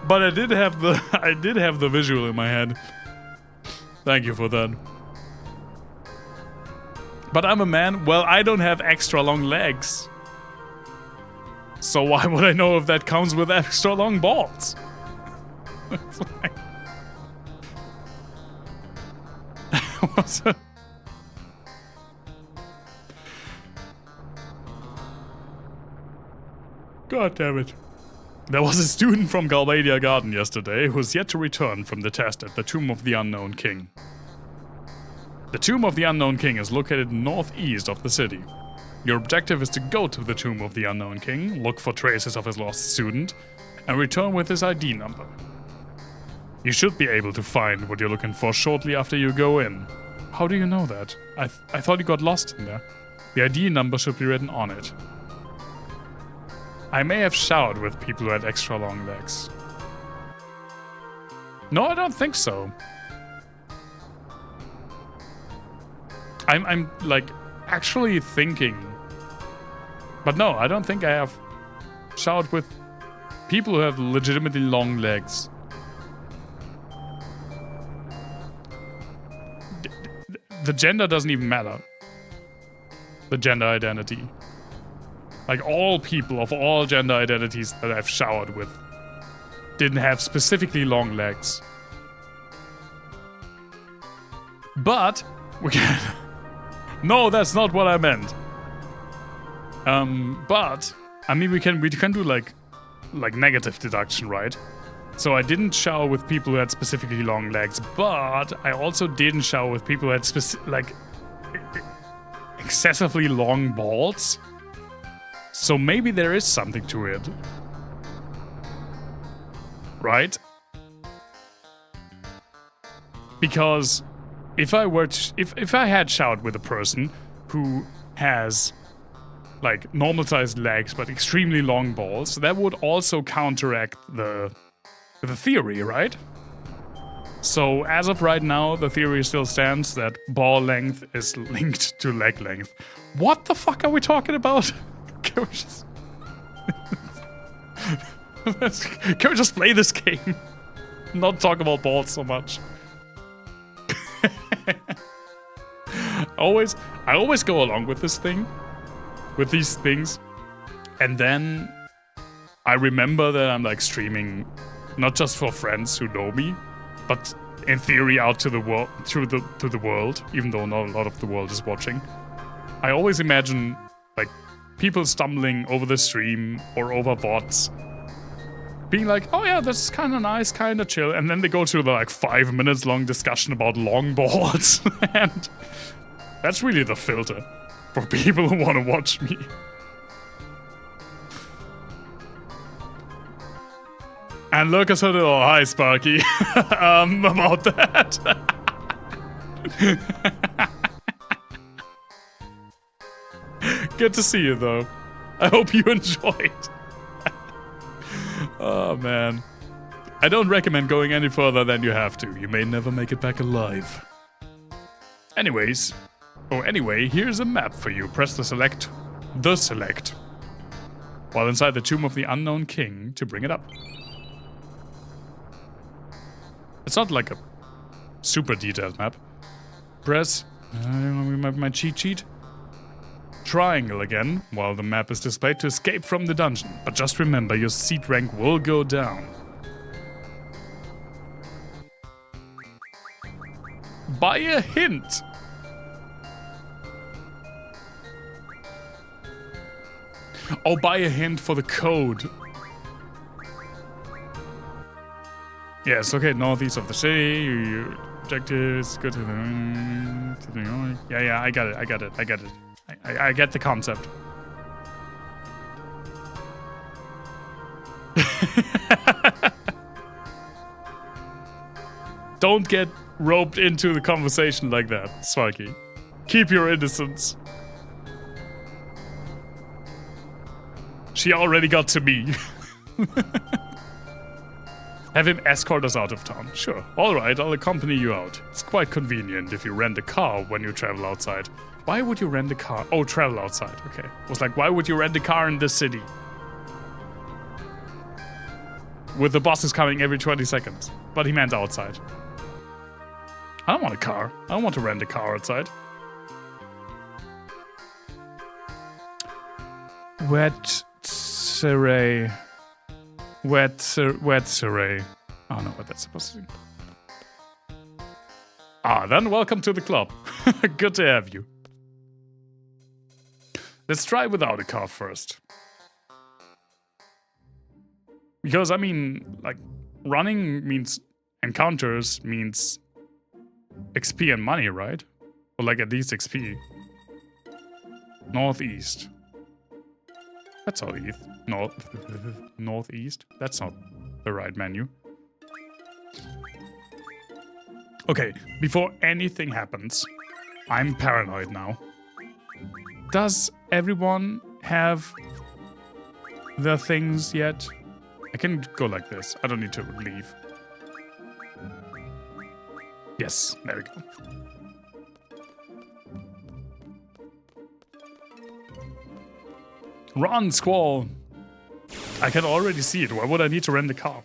But I did have the visual in my head. Thank you for that. But I'm a man. Well, I don't have extra long legs. So why would I know if that counts with extra long balls? It's like... What's it? God damn it. There was a student from Galbadia Garden yesterday who was yet to return from the test at the Tomb of the Unknown King. The Tomb of the Unknown King is located northeast of the city. Your objective is to go to the Tomb of the Unknown King, look for traces of his lost student, and return with his ID number. You should be able to find what you're looking for shortly after you go in. How do you know that? I thought you got lost in there. The ID number should be written on it. I may have showered with people who had extra long legs. No, I don't think so. I'm like actually thinking. But no, I don't think I have showered with people who have legitimately long legs. The gender doesn't even matter. The gender identity. Like, all people of all gender identities that I've showered with didn't have specifically long legs. But we can... No, that's not what I meant. But I mean, we can do like negative deduction, right? So I didn't shower with people who had specifically long legs, but I also didn't shower with people who had excessively long balls. So maybe there is something to it. Right? Because if I were to, if I had showered with a person who has like normal sized legs but extremely long balls, that would also counteract the theory, right? So as of right now, the theory still stands that ball length is linked to leg length. What the fuck are we talking about? Can we just play this game? Not talk about balls so much. I always go along with this thing, with these things, and then I remember that I'm like streaming, not just for friends who know me, but in theory out to the world, to the world, even though not a lot of the world is watching. I always imagine like people stumbling over the stream or over bots, being like, oh yeah, this is kind of nice, kind of chill, and then they go to the like 5 minutes long discussion about long balls, and that's really the filter for people who want to watch me. And Lucas said, oh, hi Sparky, about that. Good to see you though. I hope you enjoyed. Oh man. I don't recommend going any further than you have to. You may never make it back alive. Anyway, here's a map for you. Press the select while inside the Tomb of the Unknown King to bring it up. It's not like a super detailed map. Press my cheat sheet. Triangle again while the map is displayed to escape from the dungeon. But just remember, your seat rank will go down. By a hint. Oh, buy a hint for the code. Yes, okay, northeast of the city. Your objectives, go to the... Yeah, I got it. I get the concept. Don't get roped into the conversation like that, Sparky. Keep your innocence. She already got to me. Have him escort us out of town. Sure. Alright, I'll accompany you out. It's quite convenient if you rent a car when you travel outside. Why would you rent a car? Oh, travel outside. Okay. I was like, why would you rent a car in this city? With the buses coming every 20 seconds. But he meant outside. I don't want a car. I don't want to rent a car outside. Wet-seray. Wet-seray. I don't know what that's supposed to be. Ah, then welcome to the club. Good to have you. Let's try without a car first. Because, I mean, like, running means encounters means XP and money, right? Or like at least XP. Northeast. That's not east. Northeast? That's not the right menu. Okay, before anything happens, I'm paranoid now. Does everyone have their things yet? I can go like this. I don't need to leave. Yes, there we go. Run, Squall! I can already see it. Why would I need to rent a car?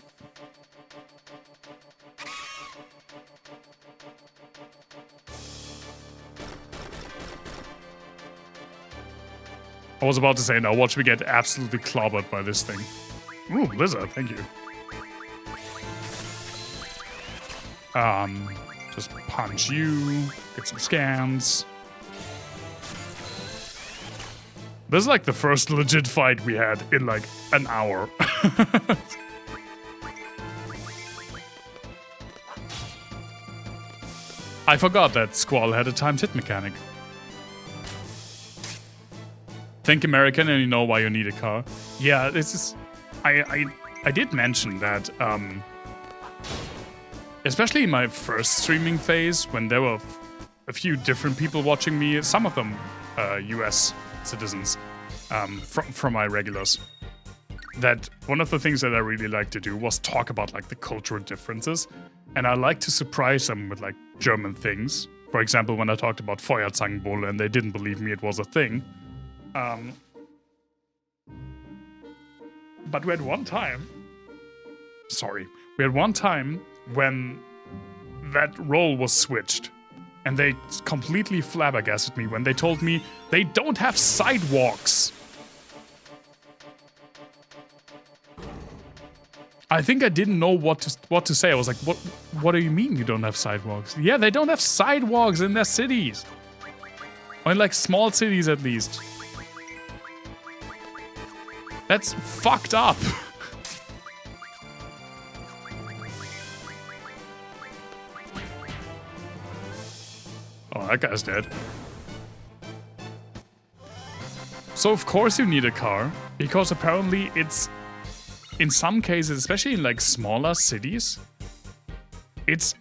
I was about to say, now watch me get absolutely clobbered by this thing. Ooh, Blizzard, thank you. Just punch you, get some scans. This is like the first legit fight we had in like an hour. I forgot that Squall had a timed hit mechanic. Think American and you know why you need a car. Yeah, this is... I did mention that, especially in my first streaming phase, when there were a few different people watching me, some of them US citizens, from my regulars, that one of the things that I really liked to do was talk about like the cultural differences, and I like to surprise them with like German things. For example, when I talked about Feuerzangenbowle and they didn't believe me it was a thing. But we had one time when that role was switched, and they completely flabbergasted me when they told me they don't have sidewalks. I think I didn't know what to say. I was like, what do you mean you don't have sidewalks? Yeah, they don't have sidewalks in their cities. Or in like small cities at least. That's fucked up. Oh, that guy's dead. So of course you need a car, because apparently it's, in some cases, especially in like smaller cities, it's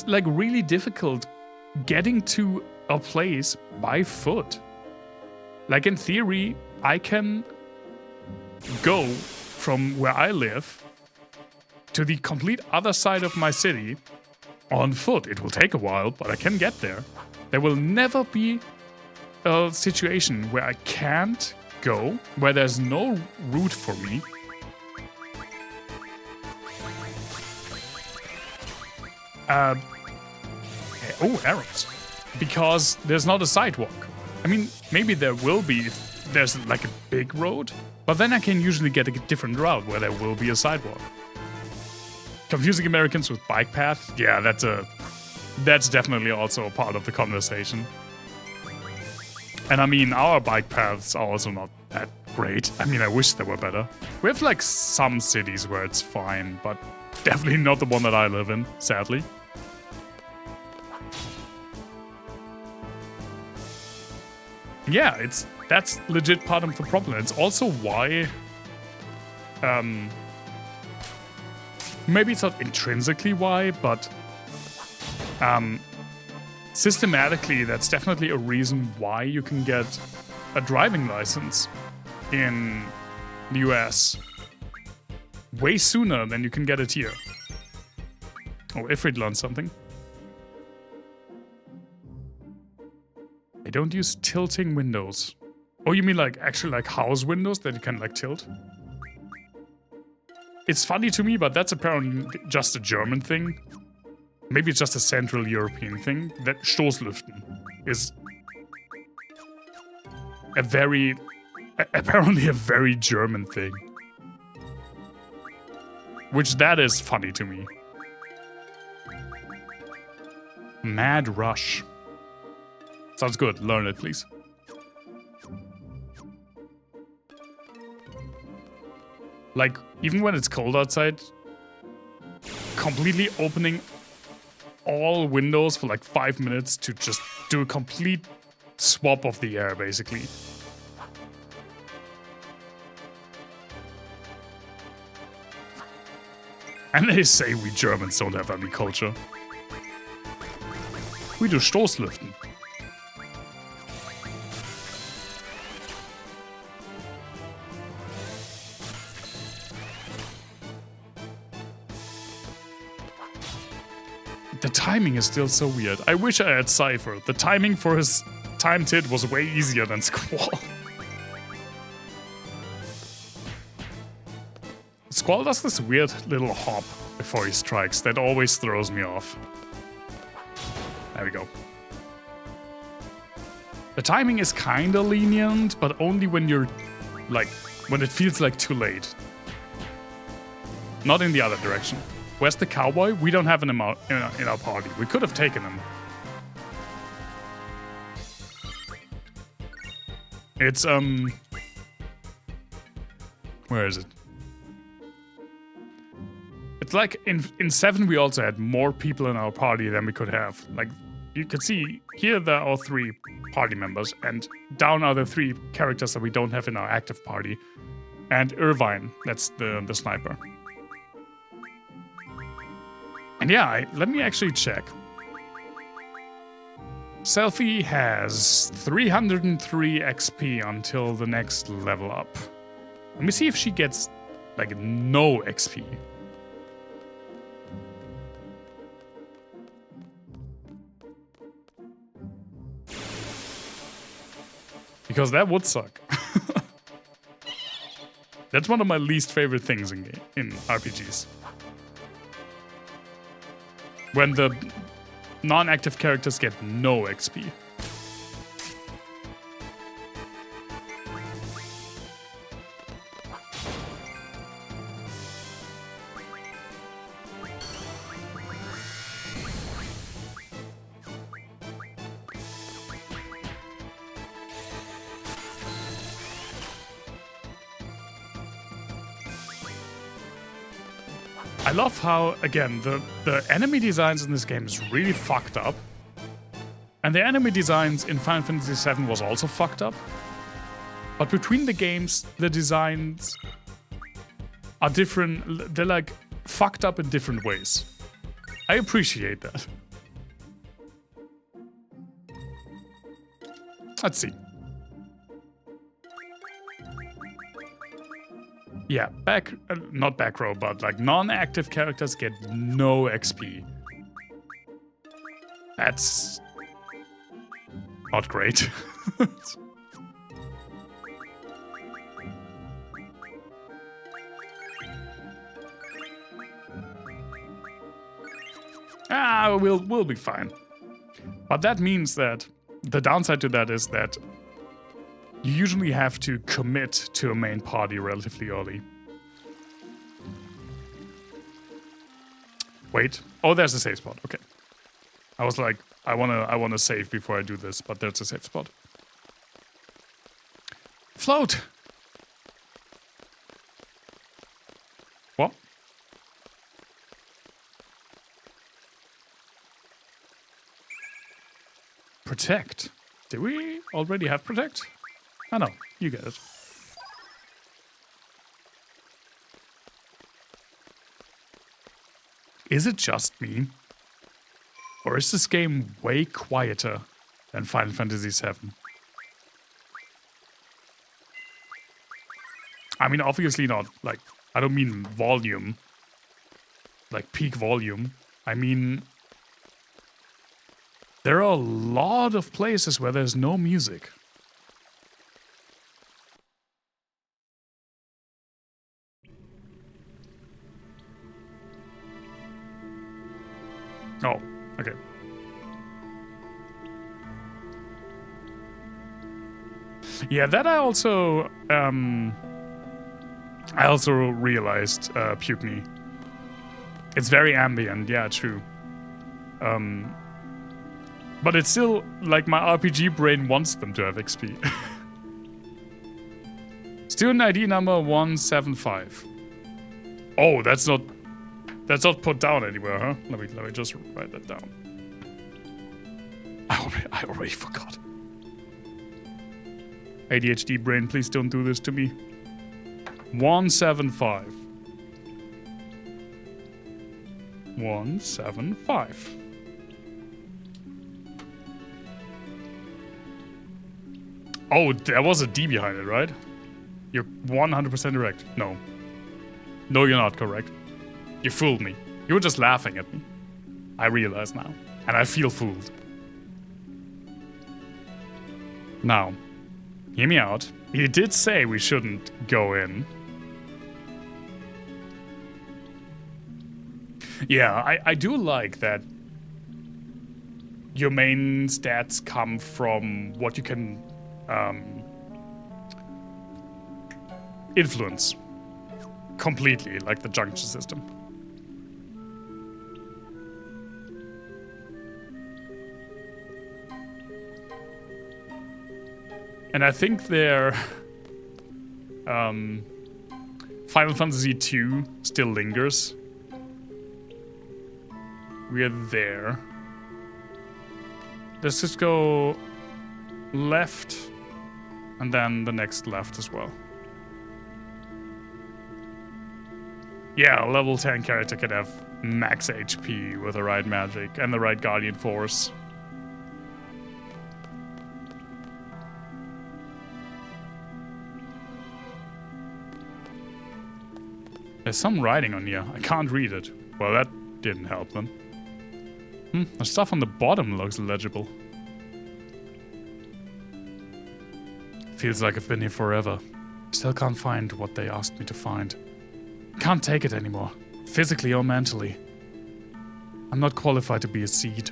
like really difficult getting to a place by foot. Like in theory, I can go from where I live to the complete other side of my city on foot. It will take a while, but I can get there. There will never be a situation where I can't go, where there's no route for me. Oh, arrows. Because there's not a sidewalk. I mean, maybe there will be if there's like a big road, but then I can usually get a different route where there will be a sidewalk. Confusing Americans with bike paths? Yeah, that's definitely also a part of the conversation. And I mean, our bike paths are also not that great. I mean, I wish they were better. We have like some cities where it's fine, but definitely not the one that I live in, sadly. Yeah, that's legit part of the problem. It's also why maybe it's not intrinsically why, but systematically, that's definitely a reason why you can get a driving license in the US way sooner than you can get it here. Oh, Ifrit learned something. I don't use tilting windows. Oh, you mean like actually like house windows that you can like tilt? It's funny to me, but that's apparently just a German thing. Maybe it's just a Central European thing. That Stoßlüften is apparently a very German thing. Which that is funny to me. Mad Rush. Sounds good. Learn it, please. Like, even when it's cold outside, completely opening all windows for like 5 minutes to just do a complete swap of the air, basically. And they say we Germans don't have any culture. We do Stoßlüften. The timing is still so weird. I wish I had Cypher. The timing for his timed hit was way easier than Squall. Squall does this weird little hop before he strikes that always throws me off. There we go. The timing is kinda lenient, but only when you're like, when it feels like too late. Not in the other direction. Where's the Cowboy? We don't have him in our party. We could have taken him. It's, where is it? It's like in 7 we also had more people in our party than we could have. Like, you can see, here there are 3 party members, and down are the 3 characters that we don't have in our active party. And Irvine, that's the sniper. And yeah, let me actually check. Selfie has 303 XP until the next level up. Let me see if she gets, like, no XP. Because that would suck. That's one of my least favorite things in RPGs. When the non-active characters get no XP. I love how, again, the enemy designs in this game is really fucked up. And the enemy designs in Final Fantasy VII was also fucked up. But between the games, the designs are different. They're like fucked up in different ways. I appreciate that. Let's see. Yeah, not back row, but like non-active characters get no XP. That's not great. We'll be fine. But that means that the downside to that is that you usually have to commit to a main party relatively early. Wait. Oh, there's a save spot. Okay. I was like, I wanna save before I do this, but there's a save spot. float. What? Protect. Did we already have protect? Oh no, you get it. Is it just me? Or is this game way quieter than Final Fantasy VII? I mean, obviously not, like, I don't mean volume. Like, peak volume. I mean, there are a lot of places where there's no music. Oh, okay. Yeah, that I also realized, Pukni. It's very ambient, yeah, true. But it's still, like, my RPG brain wants them to have XP. Student ID number 175. Oh, that's not put down anywhere, huh? Let me just write that down. I already forgot. ADHD brain, please don't do this to me. 175. 175. Oh, there was a D behind it, right? You're 100% correct. No. No, you're not correct. You fooled me. You were just laughing at me. I realize now. And I feel fooled. Now, hear me out. He did say we shouldn't go in. Yeah, I do like that your main stats come from what you can influence completely, like the junction system. And I think their Final Fantasy II still lingers. We're there. Let's just go left and then the next left as well. Yeah, a level 10 character could have max HP with the right magic and the right Guardian Force. There's some writing on here. I can't read it. Well, that didn't help them. The stuff on the bottom looks legible. Feels like I've been here forever. Still can't find what they asked me to find. Can't take it anymore, physically or mentally. I'm not qualified to be a seed.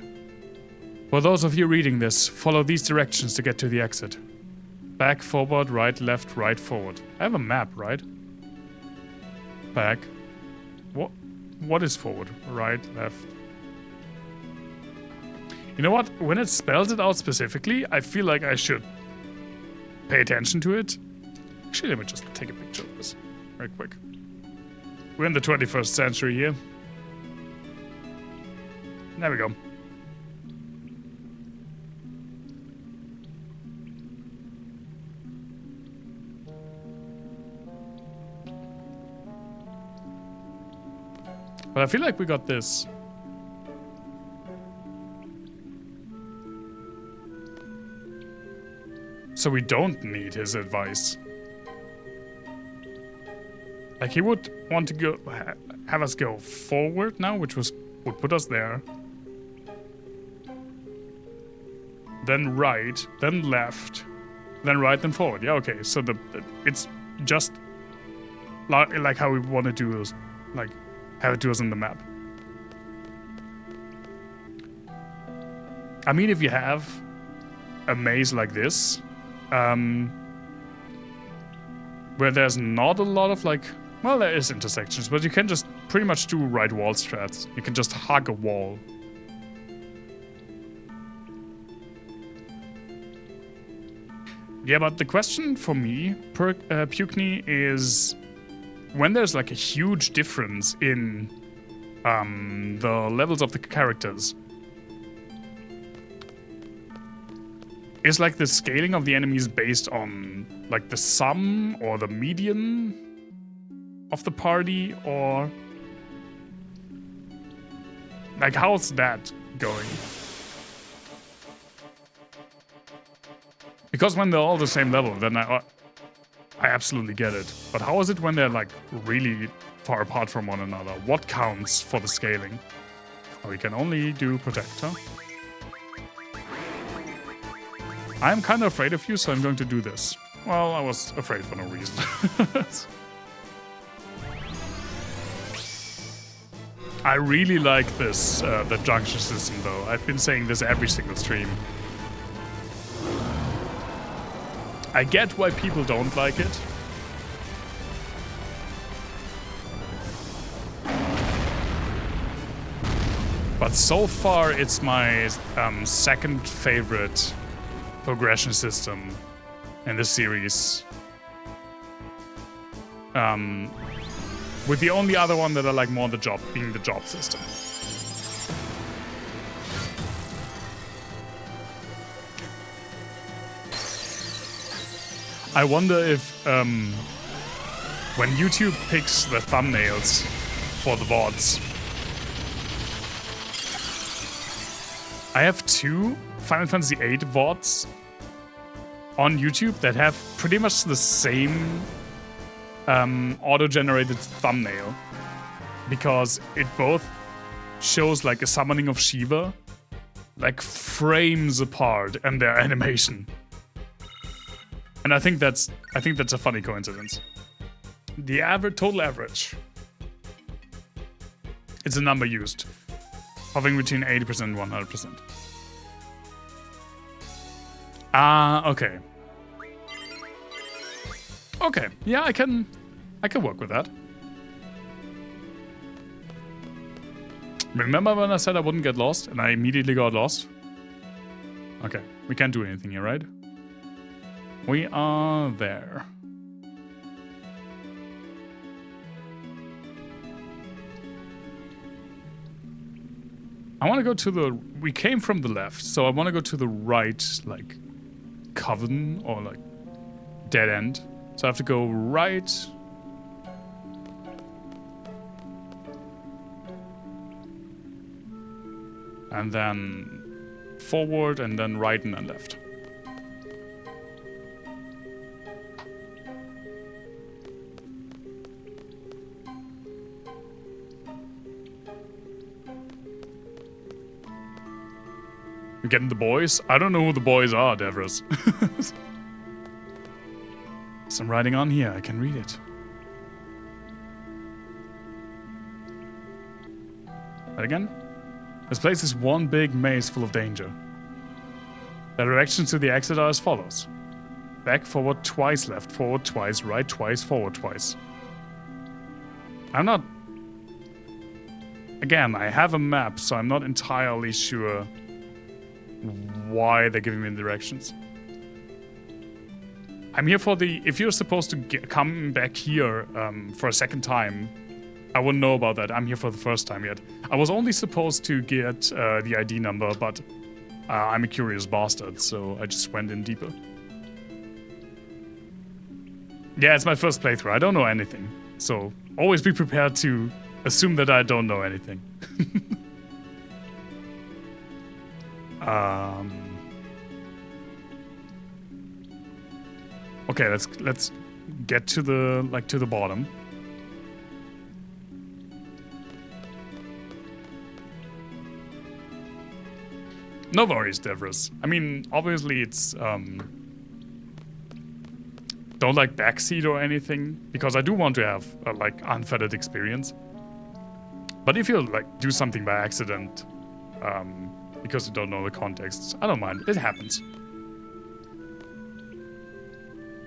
For those of you reading this, follow these directions to get to the exit. Back, forward, right, left, right, forward. I have a map, right? Back. What is forward? Right, left. You know what? When it spells it out specifically, I feel like I should pay attention to it. Actually, let me just take a picture of this very quick. We're in the 21st century here. There we go. But I feel like we got this. So we don't need his advice. Like, he would want to go have us go forward now, which would put us there. Then right, then left, then right, then forward. Yeah, okay. So it's just like how we want to do those, like have it do us on the map. I mean, if you have a maze like this, where there's not a lot of like, well, there is intersections, but you can just pretty much do right wall strats. You can just hug a wall. Yeah, but the question for me, Pukni, is when there's like a huge difference in the levels of the characters, is like the scaling of the enemies based on like the sum or the median of the party, or like how's that going? Because when they're all the same level, then I absolutely get it. But how is it when they're like really far apart from one another? What counts for the scaling? Oh, we can only do protector. I'm kind of afraid of you, so I'm going to do this. Well, I was afraid for no reason. I really like this, the junction system though. I've been saying this every single stream. I get why people don't like it. But so far, it's my second favorite progression system in the series. With the only other one that I like more being the job system. I wonder if when YouTube picks the thumbnails for the VODs, I have 2 Final Fantasy VIII VODs on YouTube that have pretty much the same auto-generated thumbnail, because it both shows like a summoning of Shiva, like frames apart, and their animation. And I think that's a funny coincidence. The total average. It's a number used, hovering between 80% and 100%. Okay. Okay, yeah, I can work with that. Remember when I said I wouldn't get lost, and I immediately got lost? Okay, we can't do anything here, right? We are there. I want to go to the... We came from the left, so I want to go to the right, like, coven or, like, dead end. So I have to go right... and then forward, and then right, and then left. You getting the boys? I don't know who the boys are, Devras. Some writing on here, I can read it. That again? This place is one big maze full of danger. The directions to the exit are as follows. Back, forward twice, left, forward twice, right twice, forward twice. I'm not... Again, I have a map, so I'm not entirely sure why they're giving me the directions. I'm here for the... If you're supposed to come back here for a second time, I wouldn't know about that. I'm here for the first time yet. I was only supposed to get the ID number, but I'm a curious bastard, so I just went in deeper. Yeah, it's my first playthrough. I don't know anything. So always be prepared to assume that I don't know anything. Okay, let's get to the bottom. No worries, Devras. I mean, obviously it's don't like backseat or anything, because I do want to have a like unfettered experience. But if you like do something by accident, because you don't know the context, I don't mind. It happens.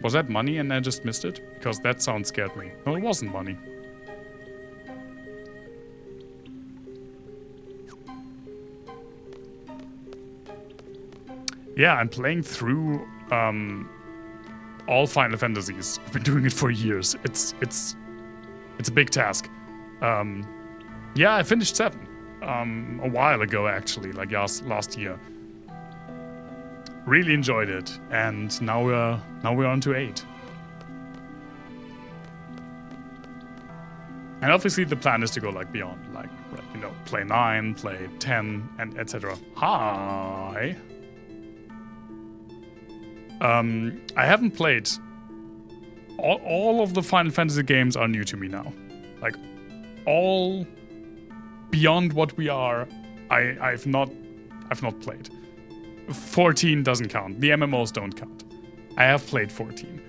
Was that money and I just missed it? Because that sound scared me. No, it wasn't money. Yeah, I'm playing through all Final Fantasies. I've been doing it for years. It's a big task. Yeah, I finished 7 a while ago, actually, like last year. Really enjoyed it, and now we're on to 8. And obviously the plan is to go like beyond, like you know, play 9, play 10, and etc. Hi. I haven't played. All of the Final Fantasy games are new to me now. Like, all beyond what we are, I've not played. 14 doesn't count. The MMOs don't count. I have played 14.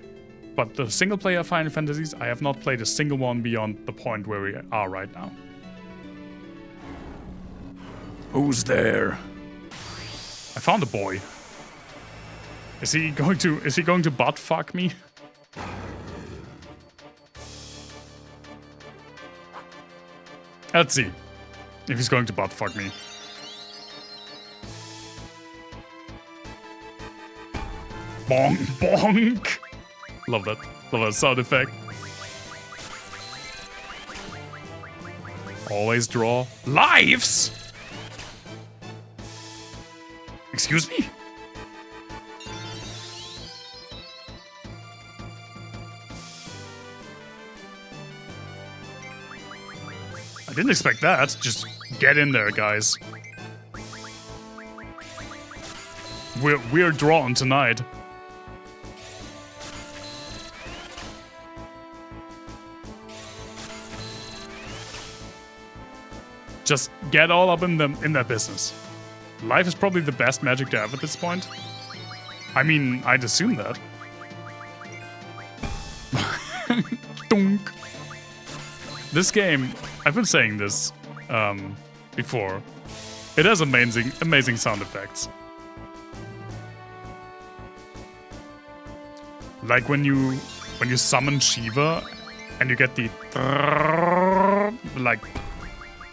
But the single-player Final Fantasies, I have not played a single one beyond the point where we are right now. Who's there? I found a boy. Is he going to butt fuck me? Let's see if he's going to butt fuck me. Bonk, bonk. Love that. Love that sound effect. Always draw lives. Excuse me? I didn't expect that. Just get in there, guys. We're drawn tonight. Just get all up in that business. Life is probably the best magic to have at this point. I mean, I'd assume that. Dunk. This game, I've been saying this before. It has amazing sound effects. Like when you summon Shiva and you get the like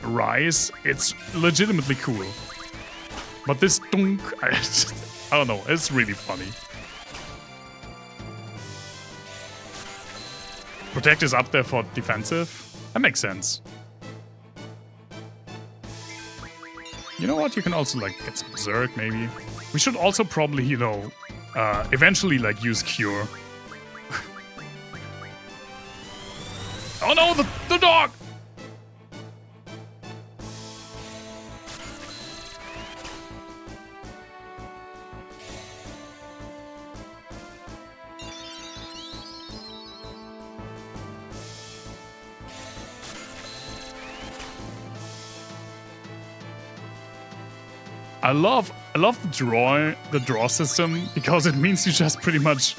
rise, it's legitimately cool. But this dunk, I don't know, it's really funny. Protect is up there for defensive. That makes sense. You know what? You can also like get some Berserk, maybe. We should also probably, you know, eventually like use Cure. Oh no, the dog! I love the draw system because it means you just pretty much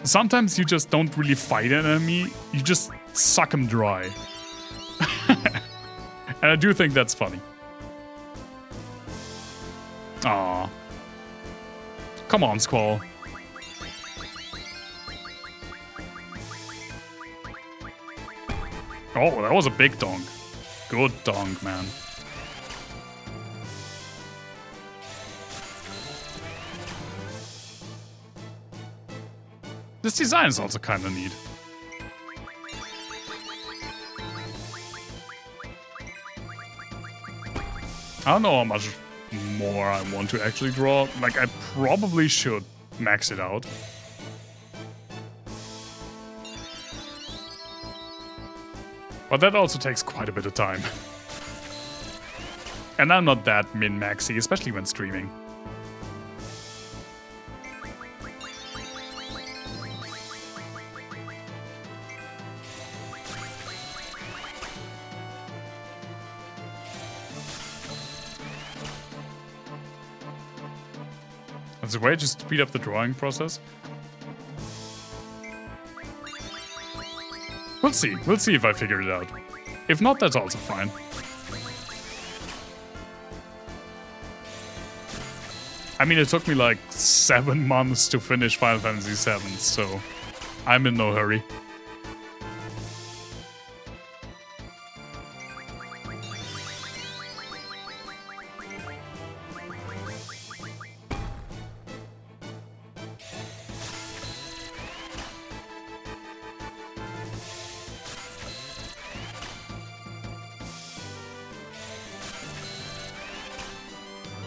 sometimes you just don't really fight an enemy, you just suck them dry. And I do think that's funny. Aww. Come on, Squall. Oh, that was a big donk. Good donk, man. This design is also kind of neat. I don't know how much more I want to actually draw. Like, I probably should max it out. But that also takes quite a bit of time. And I'm not that min-maxy, especially when streaming. There's a way to speed up the drawing process. We'll see. We'll see if I figure it out. If not, that's also fine. I mean, it took me like 7 months to finish Final Fantasy VII, so I'm in no hurry.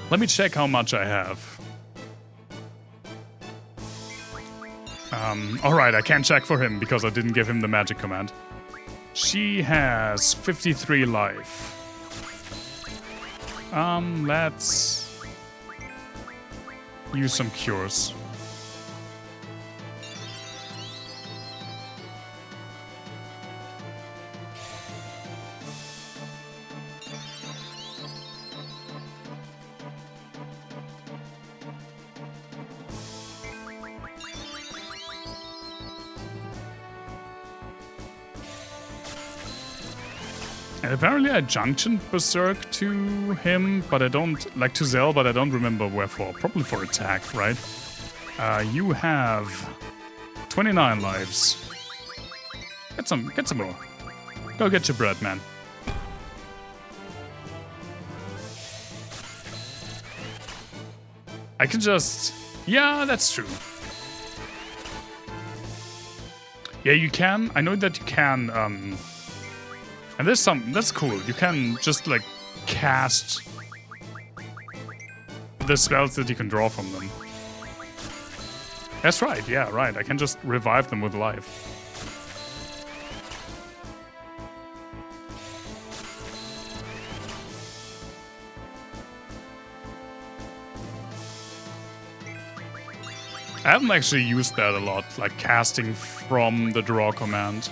Let me check how much I have. Alright, I can't check for him because I didn't give him the magic command. She has 53 life. Let's use some cures. And apparently I junctioned Berserk to him, but I don't, like to Zell, but I don't remember wherefore. Probably for attack, right? You have 29 lives. Get some more. Go get your bread, man. I can just, yeah, that's true. Yeah, you can, I know that you can, and there's some, that's cool. You can just like cast the spells that you can draw from them. That's right, yeah, right. I can just revive them with life. I haven't actually used that a lot, like casting from the draw command.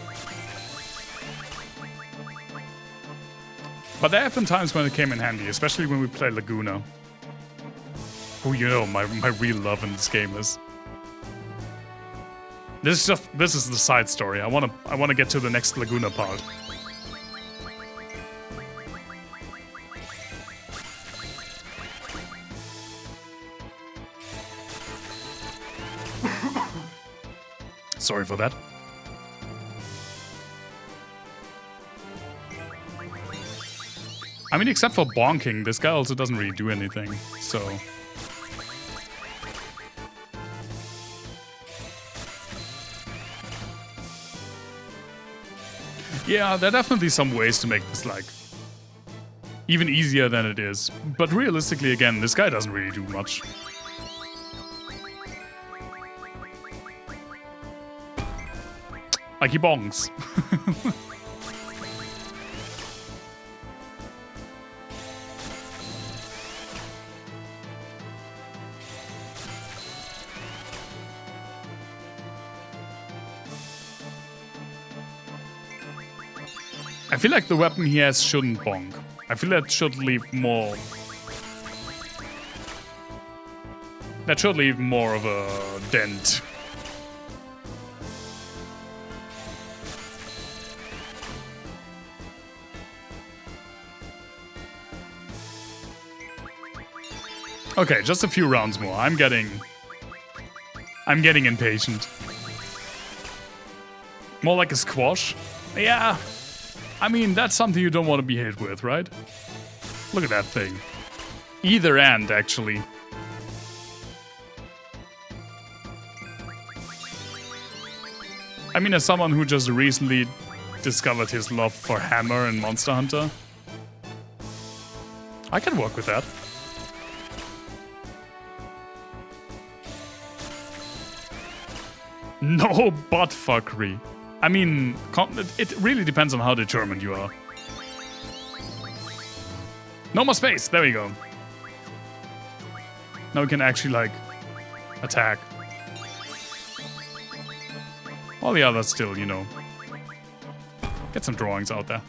But there have been times when it came in handy, especially when we play Laguna. Who, you know, my real love in this game is. This is the side story. I wanna get to the next Laguna part. Sorry for that. I mean, except for bonking, this guy also doesn't really do anything, so... Yeah, there are definitely some ways to make this, like, even easier than it is. But realistically, again, this guy doesn't really do much. Like, he bongs. I feel like the weapon he has shouldn't bonk. I feel that should leave more... That should leave more of a dent. Okay, just a few rounds more. I'm getting impatient. More like a squash? Yeah. I mean, that's something you don't want to be hit with, right? Look at that thing. Either end, actually. I mean, as someone who just recently discovered his love for Hammer and Monster Hunter, I can work with that. No butt fuckery. I mean, it really depends on how determined you are. No more space. There we go. Now we can actually, like, attack. All the others still, you know. Get some drawings out there.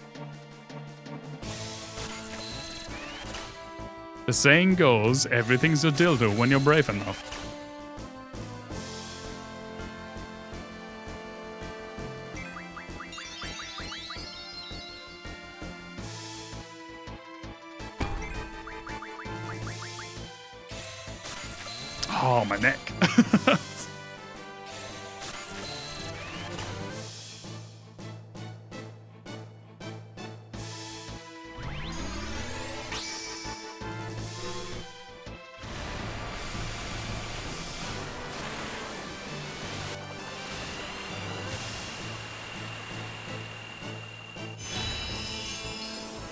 The saying goes, everything's a dildo when you're brave enough. Oh, my neck.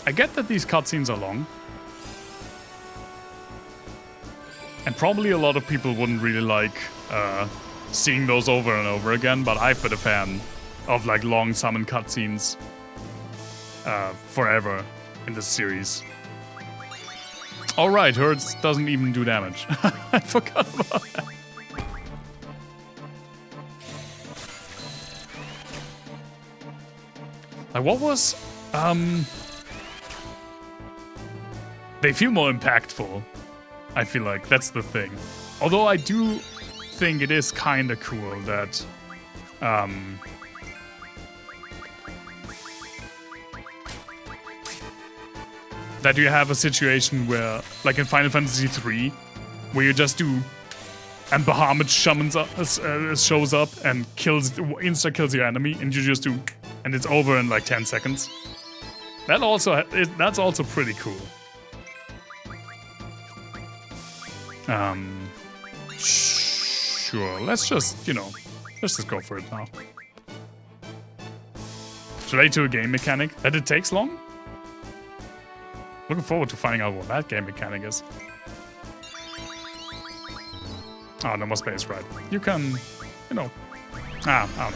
I get that these cutscenes are long. And probably a lot of people wouldn't really like seeing those over and over again, but I've been a fan of like long summon cutscenes forever in this series. Alright, Hertz doesn't even do damage. I forgot about that. Like, what was... They feel more impactful. I feel like that's the thing. Although I do think it is kind of cool that... that you have a situation where, like in Final Fantasy VIII, where you just do... And Bahamut shows up and insta-kills your enemy, and you just do... And it's over in like 10 seconds. That's also pretty cool. Sure, let's just go for it now. Straight to a game mechanic. That it takes long? Looking forward to finding out what that game mechanic is. Oh, no more space, right. You can, I don't know.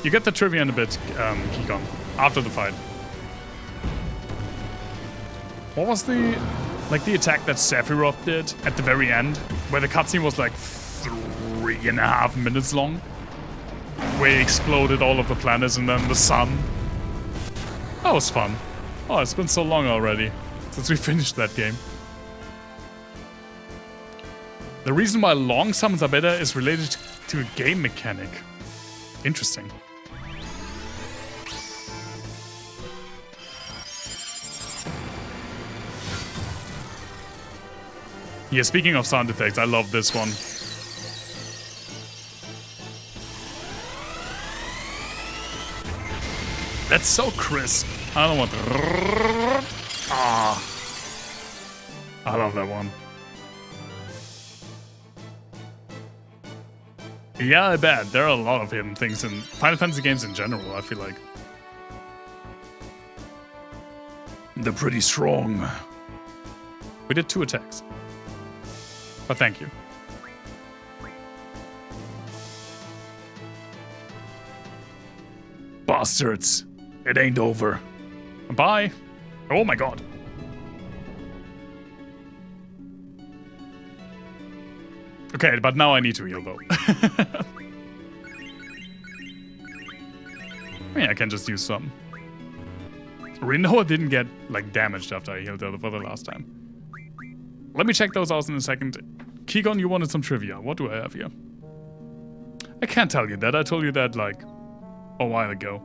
You get the trivia in a bit, Kikon, after the fight. What was the attack that Sephiroth did at the very end, where the cutscene was like 3.5 minutes long, where he exploded all of the planets and then the sun? That was fun. Oh, it's been so long already since we finished that game. The reason why long summons are better is related to a game mechanic. Interesting. Yeah, speaking of sound effects, I love this one. That's so crisp. I don't want to... I love that one. Yeah, I bet. There are a lot of hidden things in Final Fantasy games in general, I feel like. They're pretty strong. We did 2 attacks. But thank you. Bastards. It ain't over. Bye. Oh my god. Okay, but now I need to heal though. I mean, I can just use some. Rinoa didn't get like damaged after I healed her for the last time. Let me check those out in a second. Kikon, you wanted some trivia. What do I have here? I can't tell you that. I told you that like a while ago.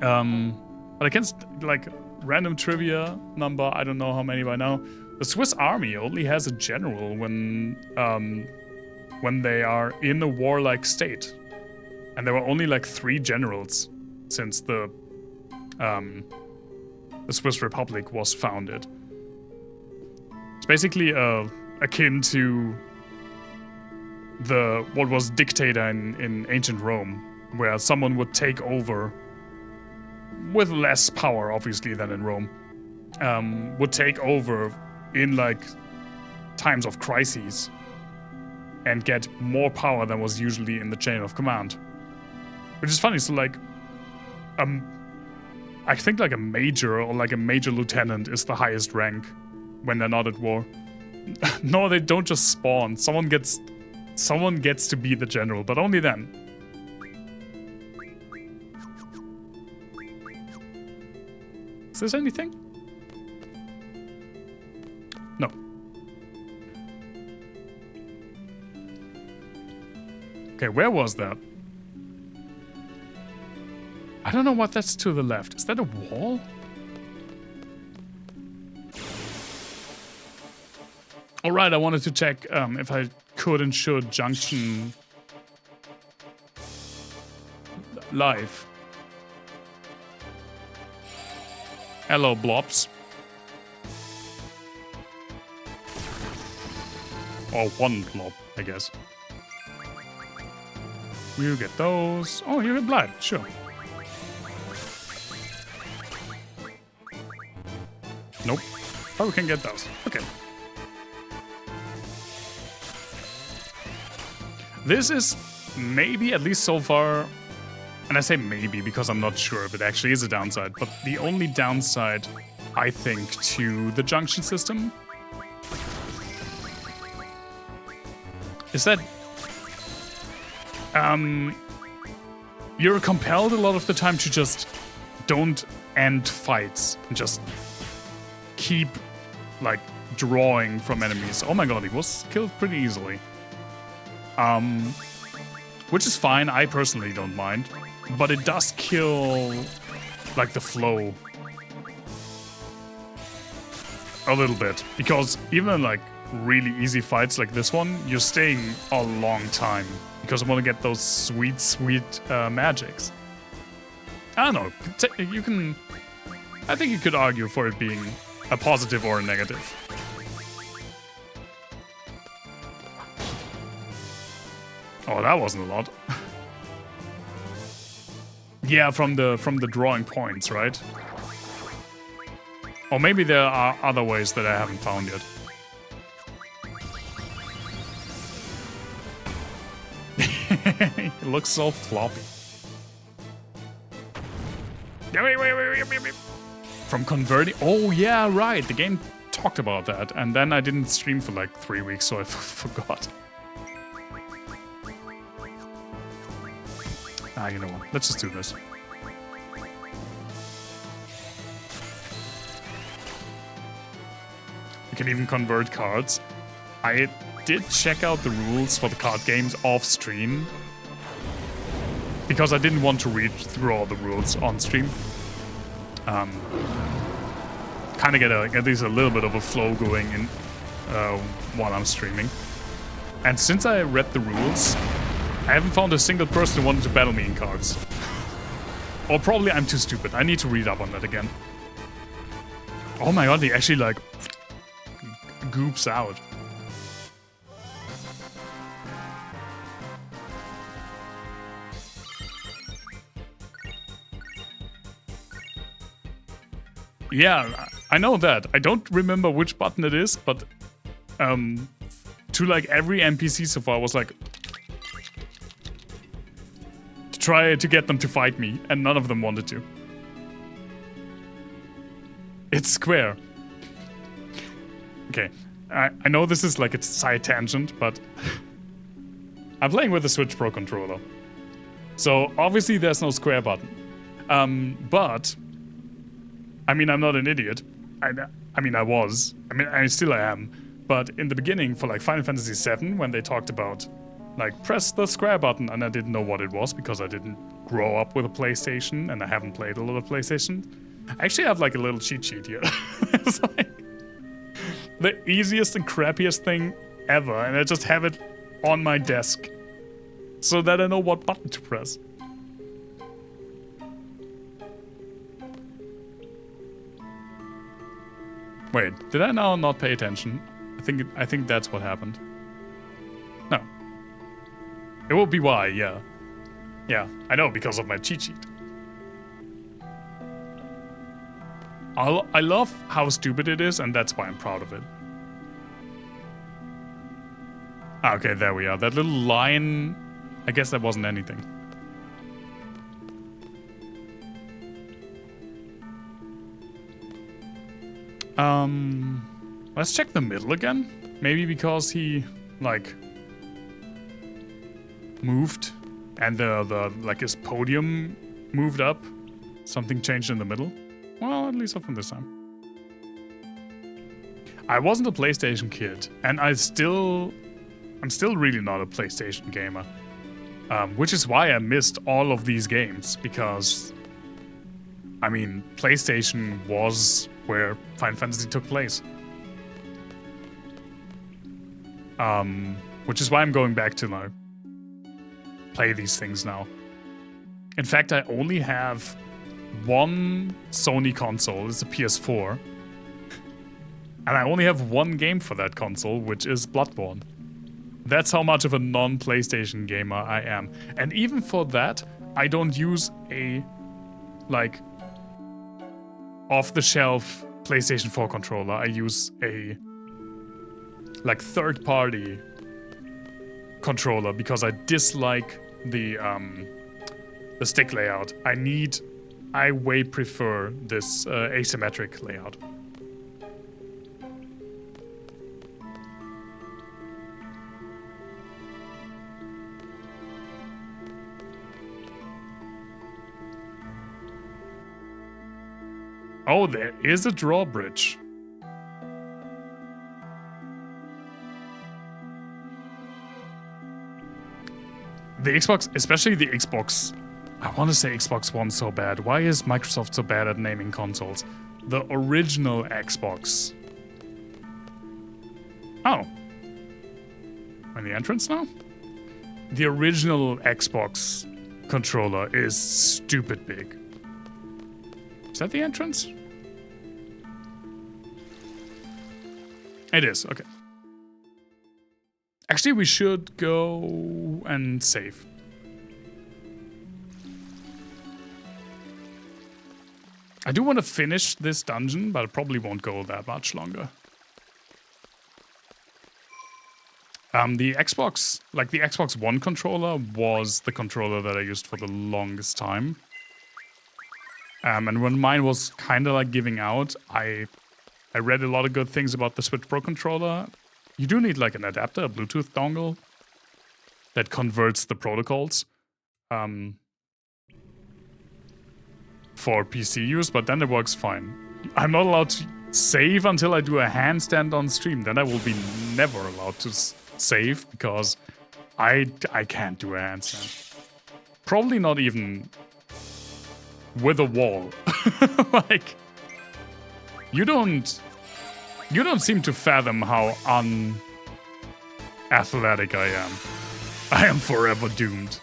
But I can like random trivia number. I don't know how many by now. The Swiss army only has a general when they are in a warlike state, and there were only like 3 generals since the Swiss Republic was founded. It's basically akin to what was dictator in ancient Rome, where someone would take over with less power, obviously, than in Rome. Would take over in like times of crises and get more power than was usually in the chain of command. Which is funny. So like, I think like a major or like a major lieutenant is the highest rank when they're not at war. No, they don't just spawn. Someone gets to be the general, but only then. Is this anything? No. Okay, where was that? I don't know what that's to the left. Is that a wall? Alright, I wanted to check if I could and should junction live. Hello, blobs. Or one blob, I guess. We'll get those. Oh, you get blind, sure. Nope. Oh, we can get those. Okay. This is maybe, at least so far, and I say maybe because I'm not sure if it actually is a downside, but the only downside, I think, to the junction system is that you're compelled a lot of the time to just don't end fights and just keep, like, drawing from enemies. Oh my god, he was killed pretty easily. Which is fine, I personally don't mind. But it does kill, like, the flow a little bit. Because even, like, really easy fights like this one, you're staying a long time. Because I want to get those sweet, sweet magics. I don't know, you can... I think you could argue for it being a positive or a negative. Oh, that wasn't a lot. Yeah, from the drawing points, right? Or maybe there are other ways that I haven't found yet. It looks so floppy. From converting... Oh, yeah, right. The game talked about that. And then I didn't stream for like 3 weeks, so I forgot. Ah, you know what? Let's just do this. You can even convert cards. I did check out the rules for the card games off stream. Because I didn't want to read through all the rules on stream. Kind of get at least a little bit of a flow going in while I'm streaming. And since I read the rules, I haven't found a single person who wanted to battle me in cards. Or probably I'm too stupid. I need to read up on that again. Oh my god, he actually like goops out. Yeah, I know that. I don't remember which button it is, but to like every NPC so far was like to try to get them to fight me, and none of them wanted to. It's square. Okay, I know this is like a side tangent, but I'm playing with the Switch Pro controller. So obviously there's no square button. But I mean, I'm not an idiot. I mean, I was. I mean, I still am. But in the beginning, for like Final Fantasy VII, when they talked about, like, press the square button, and I didn't know what it was because I didn't grow up with a PlayStation, and I haven't played a lot of PlayStation. I actually have like a little cheat sheet here. It's like the easiest and crappiest thing ever, and I just have it on my desk so that I know what button to press. Wait, did I now not pay attention? I think that's what happened. No. It will be why, yeah. Yeah, I know, because of my cheat sheet. I love how stupid it is, and that's why I'm proud of it. Ah, okay, there we are. That little line, I guess that wasn't anything. Let's check the middle again. Maybe because he, like, moved and the like his podium moved up. Something changed in the middle. Well, at least not from this time. I wasn't a PlayStation kid, and I'm still really not a PlayStation gamer. Which is why I missed all of these games, because I mean, PlayStation was where Final Fantasy took place. Which is why I'm going back to like play these things now. In fact, I only have one Sony console. It's a PS4. And I only have one game for that console, which is Bloodborne. That's how much of a non-PlayStation gamer I am. And even for that, I don't use a, like, off-the-shelf PlayStation 4 controller. I use a, like, third-party controller because I dislike the stick layout. I way prefer this asymmetric layout. Oh, there is a drawbridge. The Xbox, especially the Xbox, I want to say Xbox One so bad. Why is Microsoft so bad at naming consoles? The original Xbox. Oh. In the entrance now? The original Xbox controller is stupid big. Is that the entrance? It is, okay. Actually, we should go and save. I do want to finish this dungeon, but it probably won't go that much longer. The Xbox, like the Xbox One controller, was the controller that I used for the longest time. And when mine was kind of like giving out, I read a lot of good things about the Switch Pro controller. You do need like an adapter, a Bluetooth dongle that converts the protocols for PC use, but then it works fine. I'm not allowed to save until I do a handstand on stream. Then I will be never allowed to save because I can't do a handstand. Probably not even with a wall. Like, you don't seem to fathom how unathletic I am. I am forever doomed.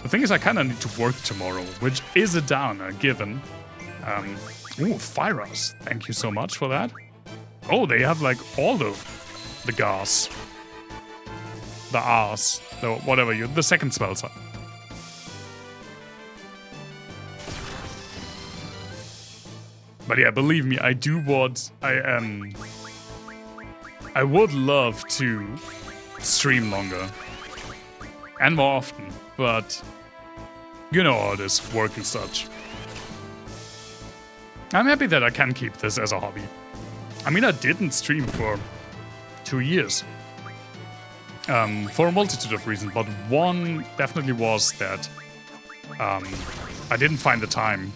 The thing is, I kind of need to work tomorrow, which is a downer, given. Ooh, Firas. Thank you so much for that. Oh, they have like all the gas. The R's. The whatever the second spell type. But yeah, believe me, I do what I would love to stream longer and more often, but you know how it is, work and such. I'm happy that I can keep this as a hobby. I mean, I didn't stream for 2 years for a multitude of reasons, but one definitely was that I didn't find the time.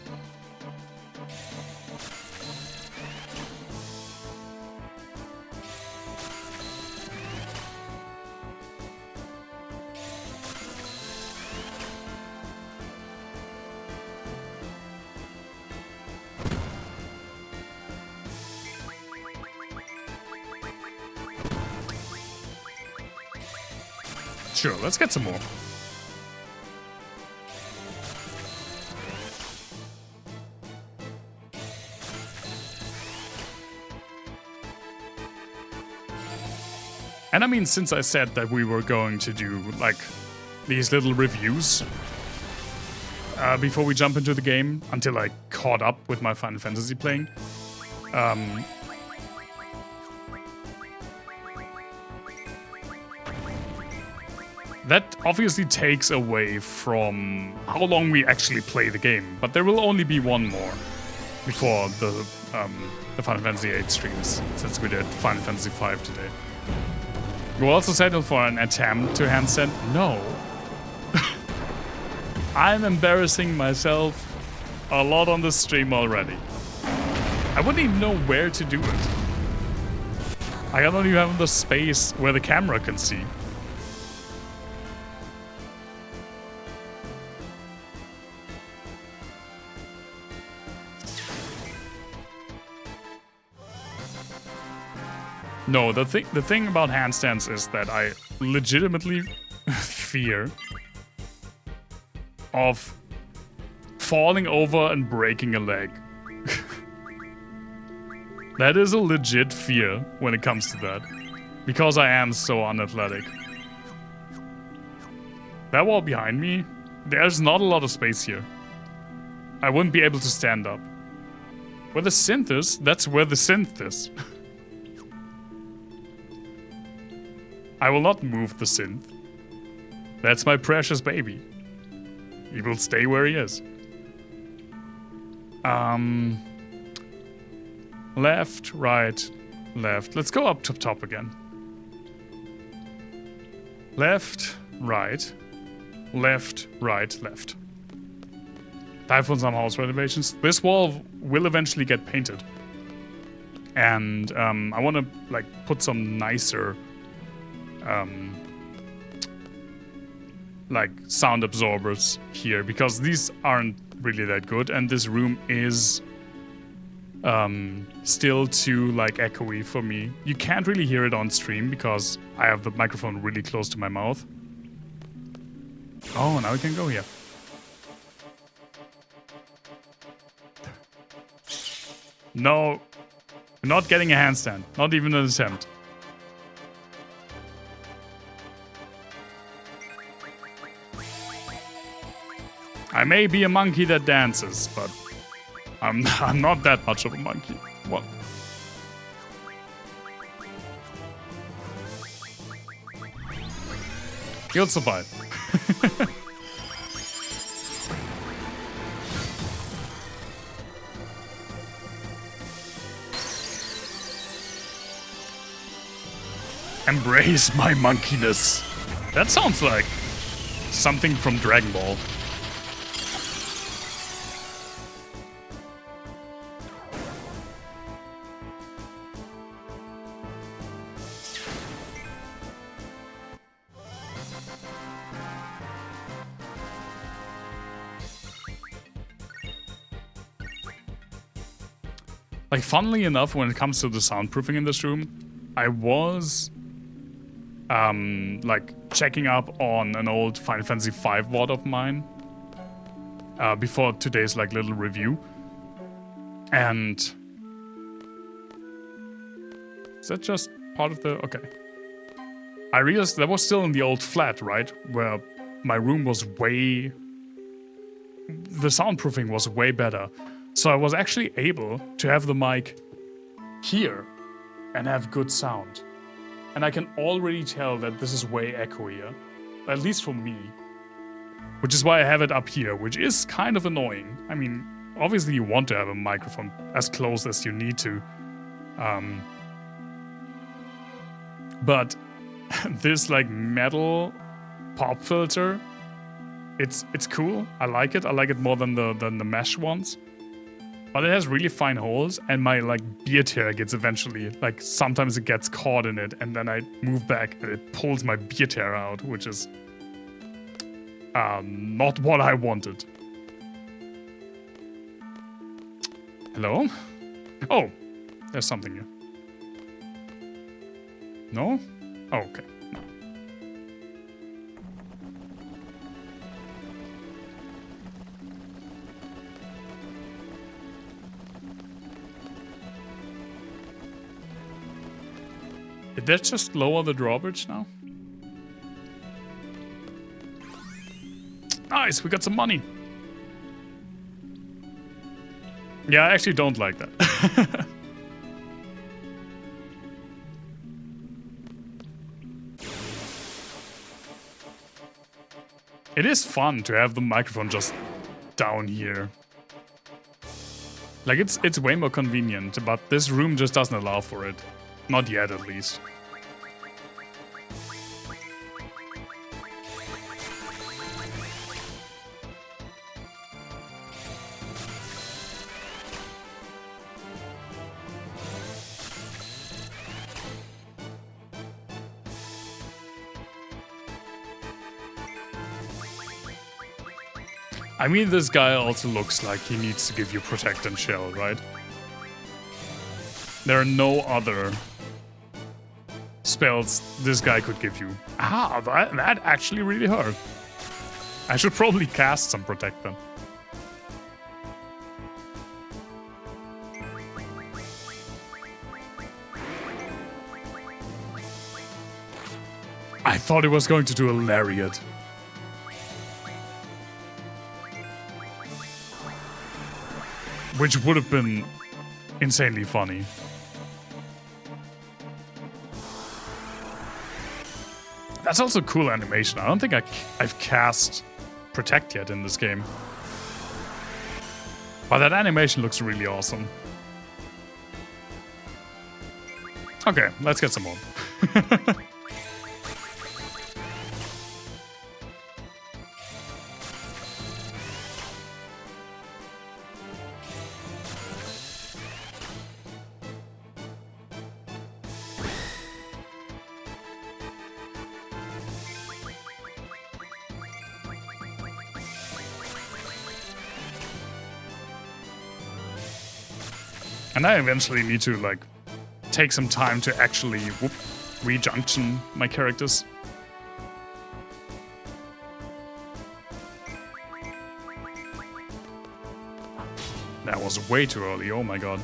Sure, let's get some more. And I mean, since I said that we were going to do, like, these little reviews before we jump into the game, until I caught up with my Final Fantasy playing, that obviously takes away from how long we actually play the game, but there will only be one more before the Final Fantasy VIII streams, since we did Final Fantasy V today. We'll also settle for an attempt to handstand. No. I'm embarrassing myself a lot on the stream already. I wouldn't even know where to do it. I don't even have the space where the camera can see. No, the thing about handstands is that I legitimately fear of falling over and breaking a leg. That is a legit fear when it comes to that, because I am so unathletic. That wall behind me, there's not a lot of space here. I wouldn't be able to stand up. Where the synth is, that's where the synth is. I will not move the synth. That's my precious baby. He will stay where he is. Left, right, left. Let's go up to top again. Left, right, left, right, left. Time for some house renovations. This wall will eventually get painted. And I want to like put some nicer like sound absorbers here, because these aren't really that good, and this room is still too like echoey for me. You can't really hear it on stream because I have the microphone really close to my mouth. Oh, now we can go here. No, not getting a handstand. Not even an attempt. I may be a monkey that dances, but I'm not that much of a monkey. What? You'll survive. Embrace my monkeyness. That sounds like something from Dragon Ball. Like, funnily enough, when it comes to the soundproofing in this room, I was like checking up on an old Final Fantasy V VOD of mine before today's like little review, and is that just part of the okay? I realized that was still in the old flat, right, where my room was way, the soundproofing was way better, so I was actually able to have the mic here and have good sound. And I can already tell that this is way echoier, at least for me. Which is why I have it up here, which is kind of annoying. I mean, obviously you want to have a microphone as close as you need to. But this like metal pop filter, it's cool. I like it. I like it more than the mesh ones. But it has really fine holes, and my like beard hair gets eventually, like sometimes it gets caught in it, and then I move back and it pulls my beard hair out, which is not what I wanted. Hello? Oh, there's something here. No? Oh, okay. No. Did that just lower the drawbridge now? Nice, we got some money. Yeah, I actually don't like that. It is fun to have the microphone just down here. Like, it's way more convenient, but this room just doesn't allow for it. Not yet, at least. I mean, this guy also looks like he needs to give you Protect and Shell, right? There are no other spells this guy could give you. Ah, that actually really hurt. I should probably cast some Protect then. I thought it was going to do a lariat. Which would have been insanely funny. That's also cool animation. I don't think I've cast Protect yet in this game. But that animation looks really awesome. Okay, let's get some more. And I eventually need to, like, take some time to actually rejunction my characters. That was way too early, oh my god.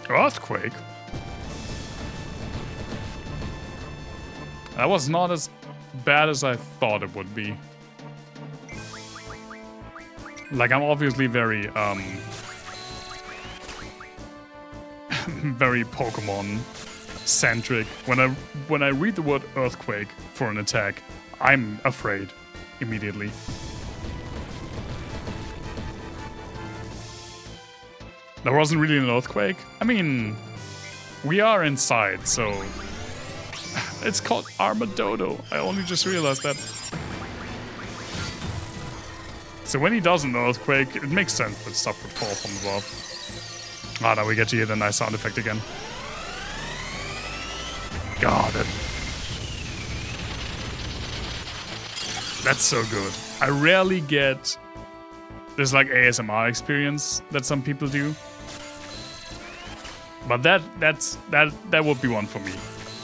Earthquake? That was not as bad as I thought it would be. Like, I'm obviously very, very Pokemon-centric. When I read the word earthquake for an attack, I'm afraid immediately. There wasn't really an earthquake. I mean, we are inside, so... It's called Armadodo. I only just realized that. So when he does an earthquake, it makes sense that stuff would fall from above. Ah, now we get to hear the nice sound effect again. God, that's so good. I rarely get this like ASMR experience that some people do. But that would be one for me.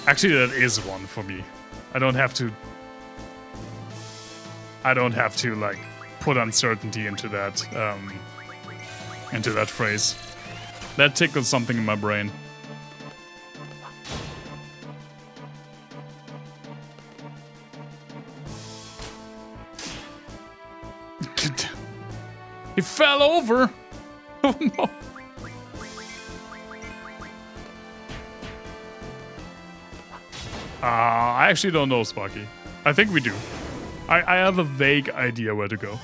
Actually, that is one for me. I don't have to like put uncertainty into that phrase. That tickles something in my brain. He fell over. Oh no. I actually don't know, Sparky. I think we do. I have a vague idea where to go.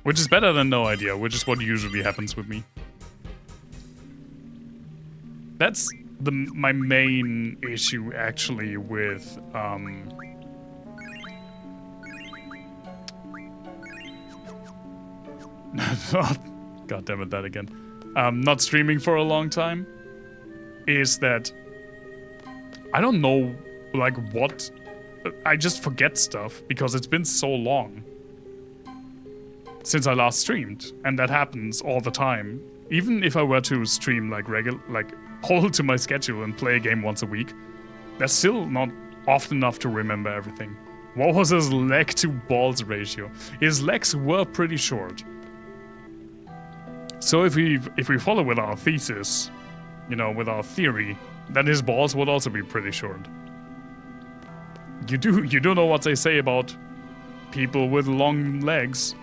Which is better than no idea, which is what usually happens with me. That's my main issue, actually, with... God damn it, that again. Not streaming for a long time is that I don't know, like, what... I just forget stuff because it's been so long since I last streamed, and that happens all the time. Even if I were to stream, like, hold to my schedule and play a game once a week, that's still not often enough to remember everything. What was his leg to balls ratio? His legs were pretty short. So if we follow with our thesis, you know, with our theory, then his balls would also be pretty short. You do know what they say about people with long legs.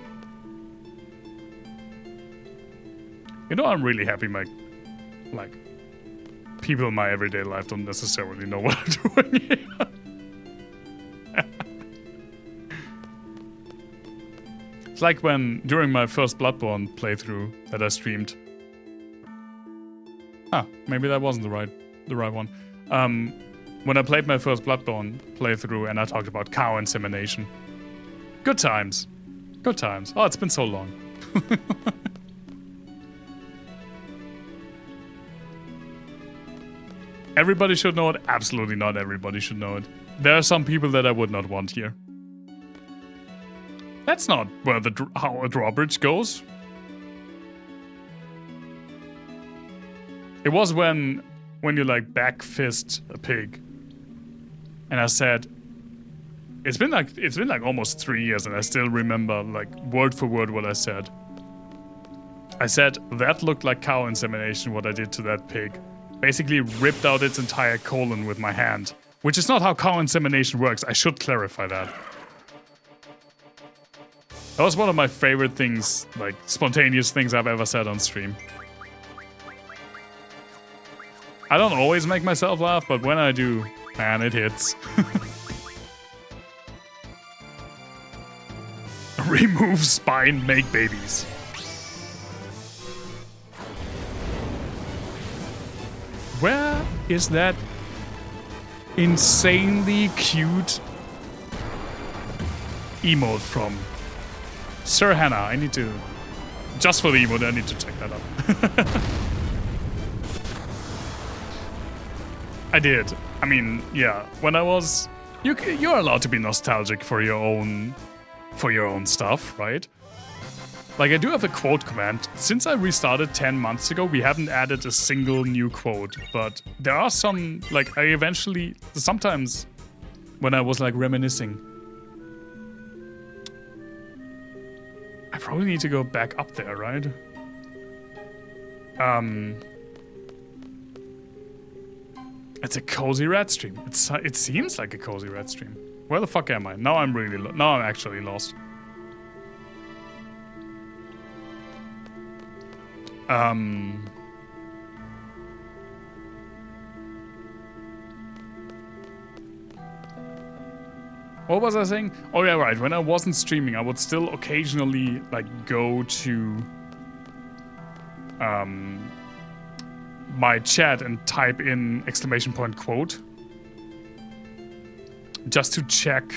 You know, I'm really happy like people in my everyday life don't necessarily know what I'm doing here. It's like when, during my first Bloodborne playthrough that I streamed. Maybe that wasn't the right one. When I played my first Bloodborne playthrough and I talked about cow insemination. Good times. Good times. Oh, it's been so long. Everybody should know it? Absolutely not everybody should know it. There are some people that I would not want here. That's not where how a drawbridge goes. It was when you like back fist a pig. And I said, it's been like almost 3 years and I still remember like word for word what I said. I said, that looked like cow insemination what I did to that pig. Basically ripped out its entire colon with my hand. Which is not how cow insemination works, I should clarify that. That was one of my favorite things, like spontaneous things I've ever said on stream. I don't always make myself laugh, but when I do, man, it hits. Remove spine, make babies. Where is that insanely cute emote from? Sir Hannah, I need to... Just for the emote, I need to check that out. I did. I mean, yeah, when I was... You're allowed to be nostalgic for your own stuff, right? Like, I do have a quote command. Since I restarted 10 months ago, we haven't added a single new quote, but there are some, like, I eventually, sometimes when I was, like, reminiscing, I probably need to go back up there, right? It's a cozy rat stream. It seems like a cozy rat stream. Where the fuck am I? Now I'm really now I'm actually lost. What was I saying? Oh yeah, right. When I wasn't streaming, I would still occasionally like go to my chat and type in exclamation point quote just to check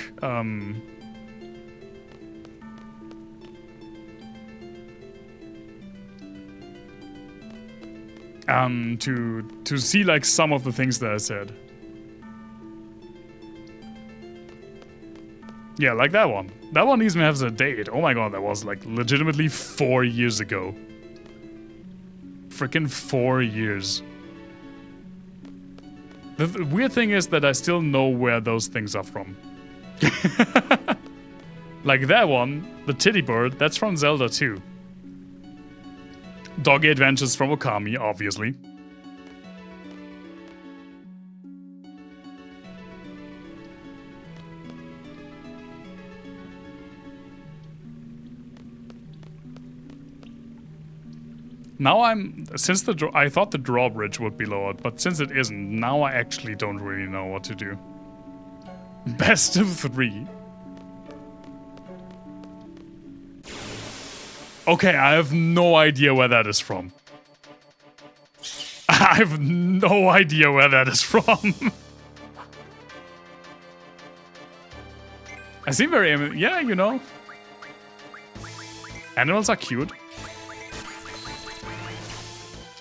to see like some of the things that I said. Yeah, like that one. That one even has a date. Oh my god, that was like legitimately 4 years ago. Freaking 4 years. The weird thing is that I still know where those things are from. Like that one, the titty bird, that's from Zelda 2. Doggy Adventures from Okami, obviously. Now since I thought the drawbridge would be lowered, but since it isn't, now I actually don't really know what to do. Best of 3. Okay, I have no idea where that is from. I have no idea where that is from. I seem very... Yeah, you know. Animals are cute.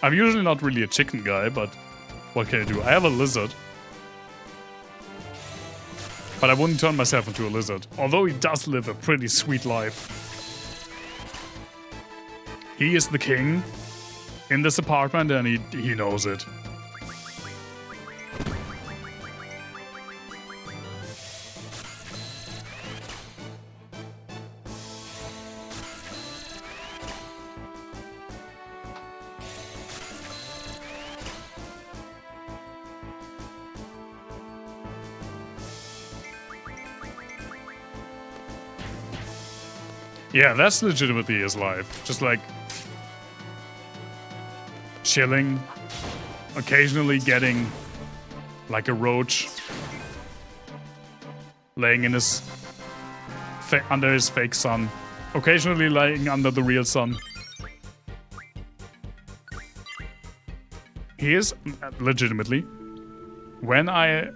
I'm usually not really a chicken guy, but what can I do? I have a lizard. But I wouldn't turn myself into a lizard. Although he does live a pretty sweet life. He is the king in this apartment and he knows it. Yeah, that's legitimately his life. Just like chilling, occasionally getting like a roach laying in his under his fake sun, occasionally laying under the real sun. He is legitimately, when I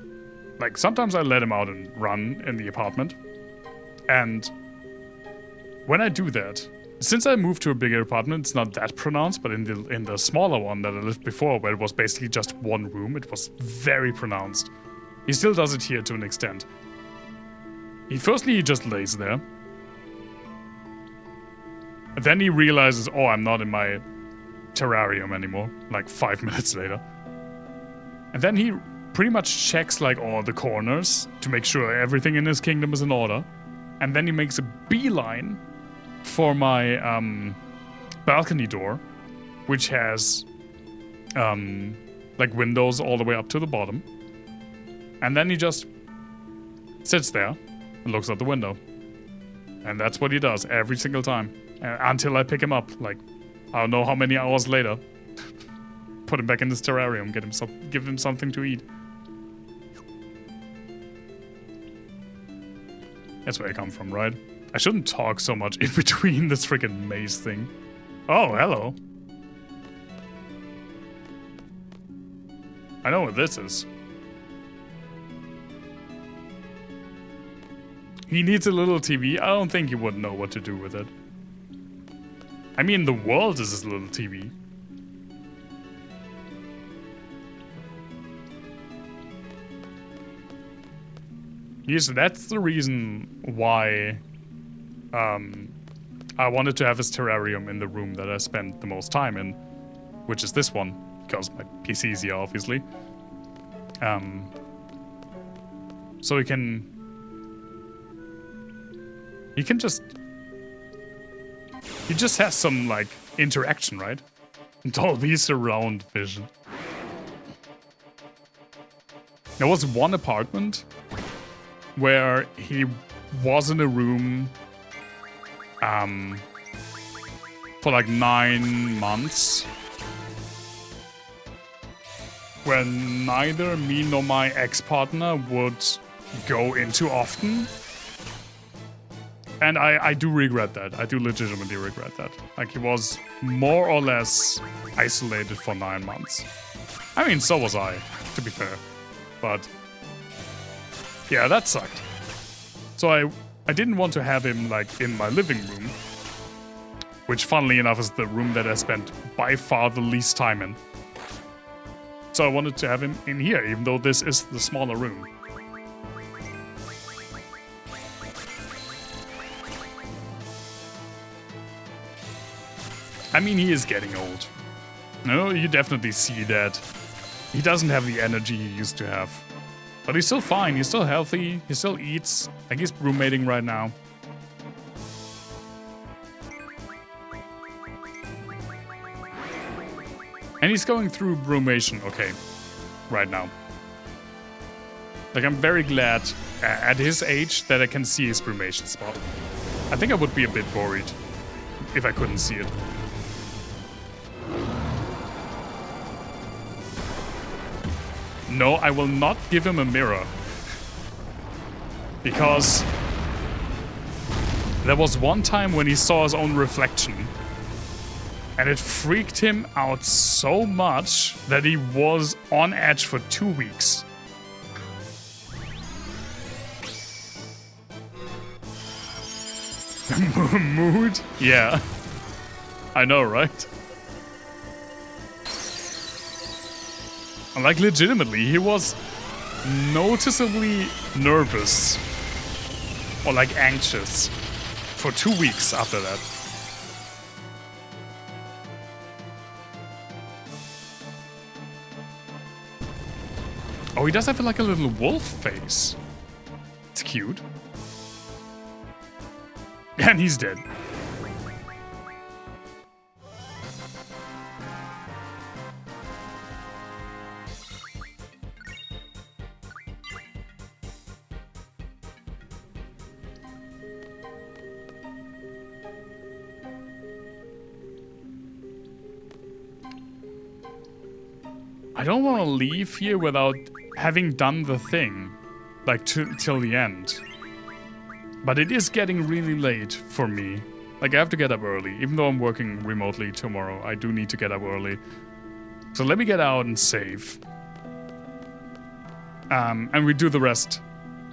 like sometimes I let him out and run in the apartment, and when I do that, since I moved to a bigger apartment, it's not that pronounced, but in the smaller one that I lived before, where it was basically just one room, it was very pronounced. He still does it here to an extent. Firstly, he just lays there. And then he realizes, oh, I'm not in my terrarium anymore, like 5 minutes later. And then he pretty much checks like all the corners to make sure everything in his kingdom is in order. And then he makes a beeline for my balcony door, which has like windows all the way up to the bottom. And then he just sits there and looks out the window. And that's what he does every single time. Until I pick him up, like, I don't know how many hours later. Put him back in his terrarium, give him something to eat. That's where I come from, right? I shouldn't talk so much in between this freaking maze thing. Oh, hello. I know what this is. He needs a little TV. I don't think he would know what to do with it. I mean, the world is his little TV. Yes, that's the reason why I wanted to have his terrarium in the room that I spent the most time in, which is this one, because my PC is here, obviously. So he can he just has some, like, interaction, right? Dolby surround vision. There was one apartment where he was in a room for like 9 months, where neither me nor my ex-partner would go into often. And I do regret that. I do legitimately regret that. Like, he was more or less isolated for 9 months. I mean, so was I, to be fair. But yeah, that sucked. So I didn't want to have him, like, in my living room, which, funnily enough, is the room that I spent by far the least time in. So I wanted to have him in here, even though this is the smaller room. I mean, he is getting old. No, you definitely see that. He doesn't have the energy he used to have. But he's still fine, he's still healthy, he still eats. Like, he's roommating right now. And he's going through brumation, okay, right now. Like, I'm very glad at his age that I can see his brumation spot. I think I would be a bit worried if I couldn't see it. No, I will not give him a mirror. Because there was one time when he saw his own reflection. And it freaked him out so much that he was on edge for 2 weeks. Mood? Yeah. I know, right? Like, legitimately, he was noticeably nervous. Or, like, anxious. For 2 weeks after that. Oh, he does have, like, a little wolf face. It's cute. And he's dead. I don't want to leave here without having done the thing, like, till the end. But it is getting really late for me. Like, I have to get up early. Even though I'm working remotely tomorrow, I do need to get up early. So let me get out and save. And we do the rest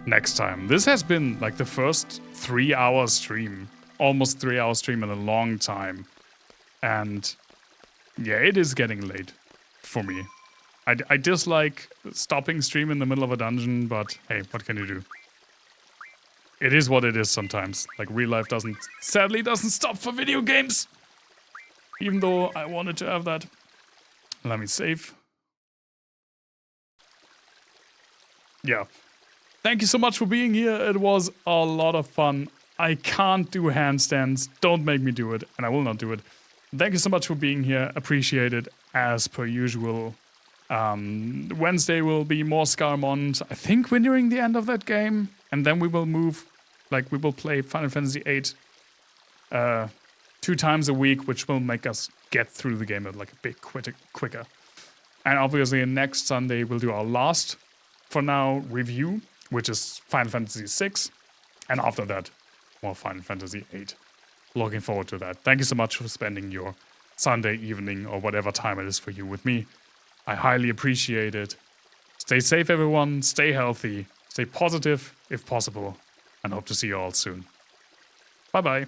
next time. This has been, like, the first 3-hour stream. Almost 3-hour stream in a long time. And yeah, it is getting late for me. I dislike stopping stream in the middle of a dungeon, but hey, what can you do? It is what it is sometimes. Like, real life sadly doesn't stop for video games. Even though I wanted to have that. Let me save. Yeah. Thank you so much for being here. It was a lot of fun. I can't do handstands. Don't make me do it, and I will not do it. Thank you so much for being here. Appreciate it, as per usual. Wednesday will be more Scarmont. I think we're nearing the end of that game. And then we will move Like, we will play Final Fantasy VIII 2 times a week, which will make us get through the game like a bit quicker. And obviously, next Sunday, we'll do our last, for now, review, which is Final Fantasy VI. And after that, more Final Fantasy VIII. Looking forward to that. Thank you so much for spending your Sunday evening or whatever time it is for you with me. I highly appreciate it. Stay safe, everyone. Stay healthy. Stay positive, if possible. And hope to see you all soon. Bye-bye.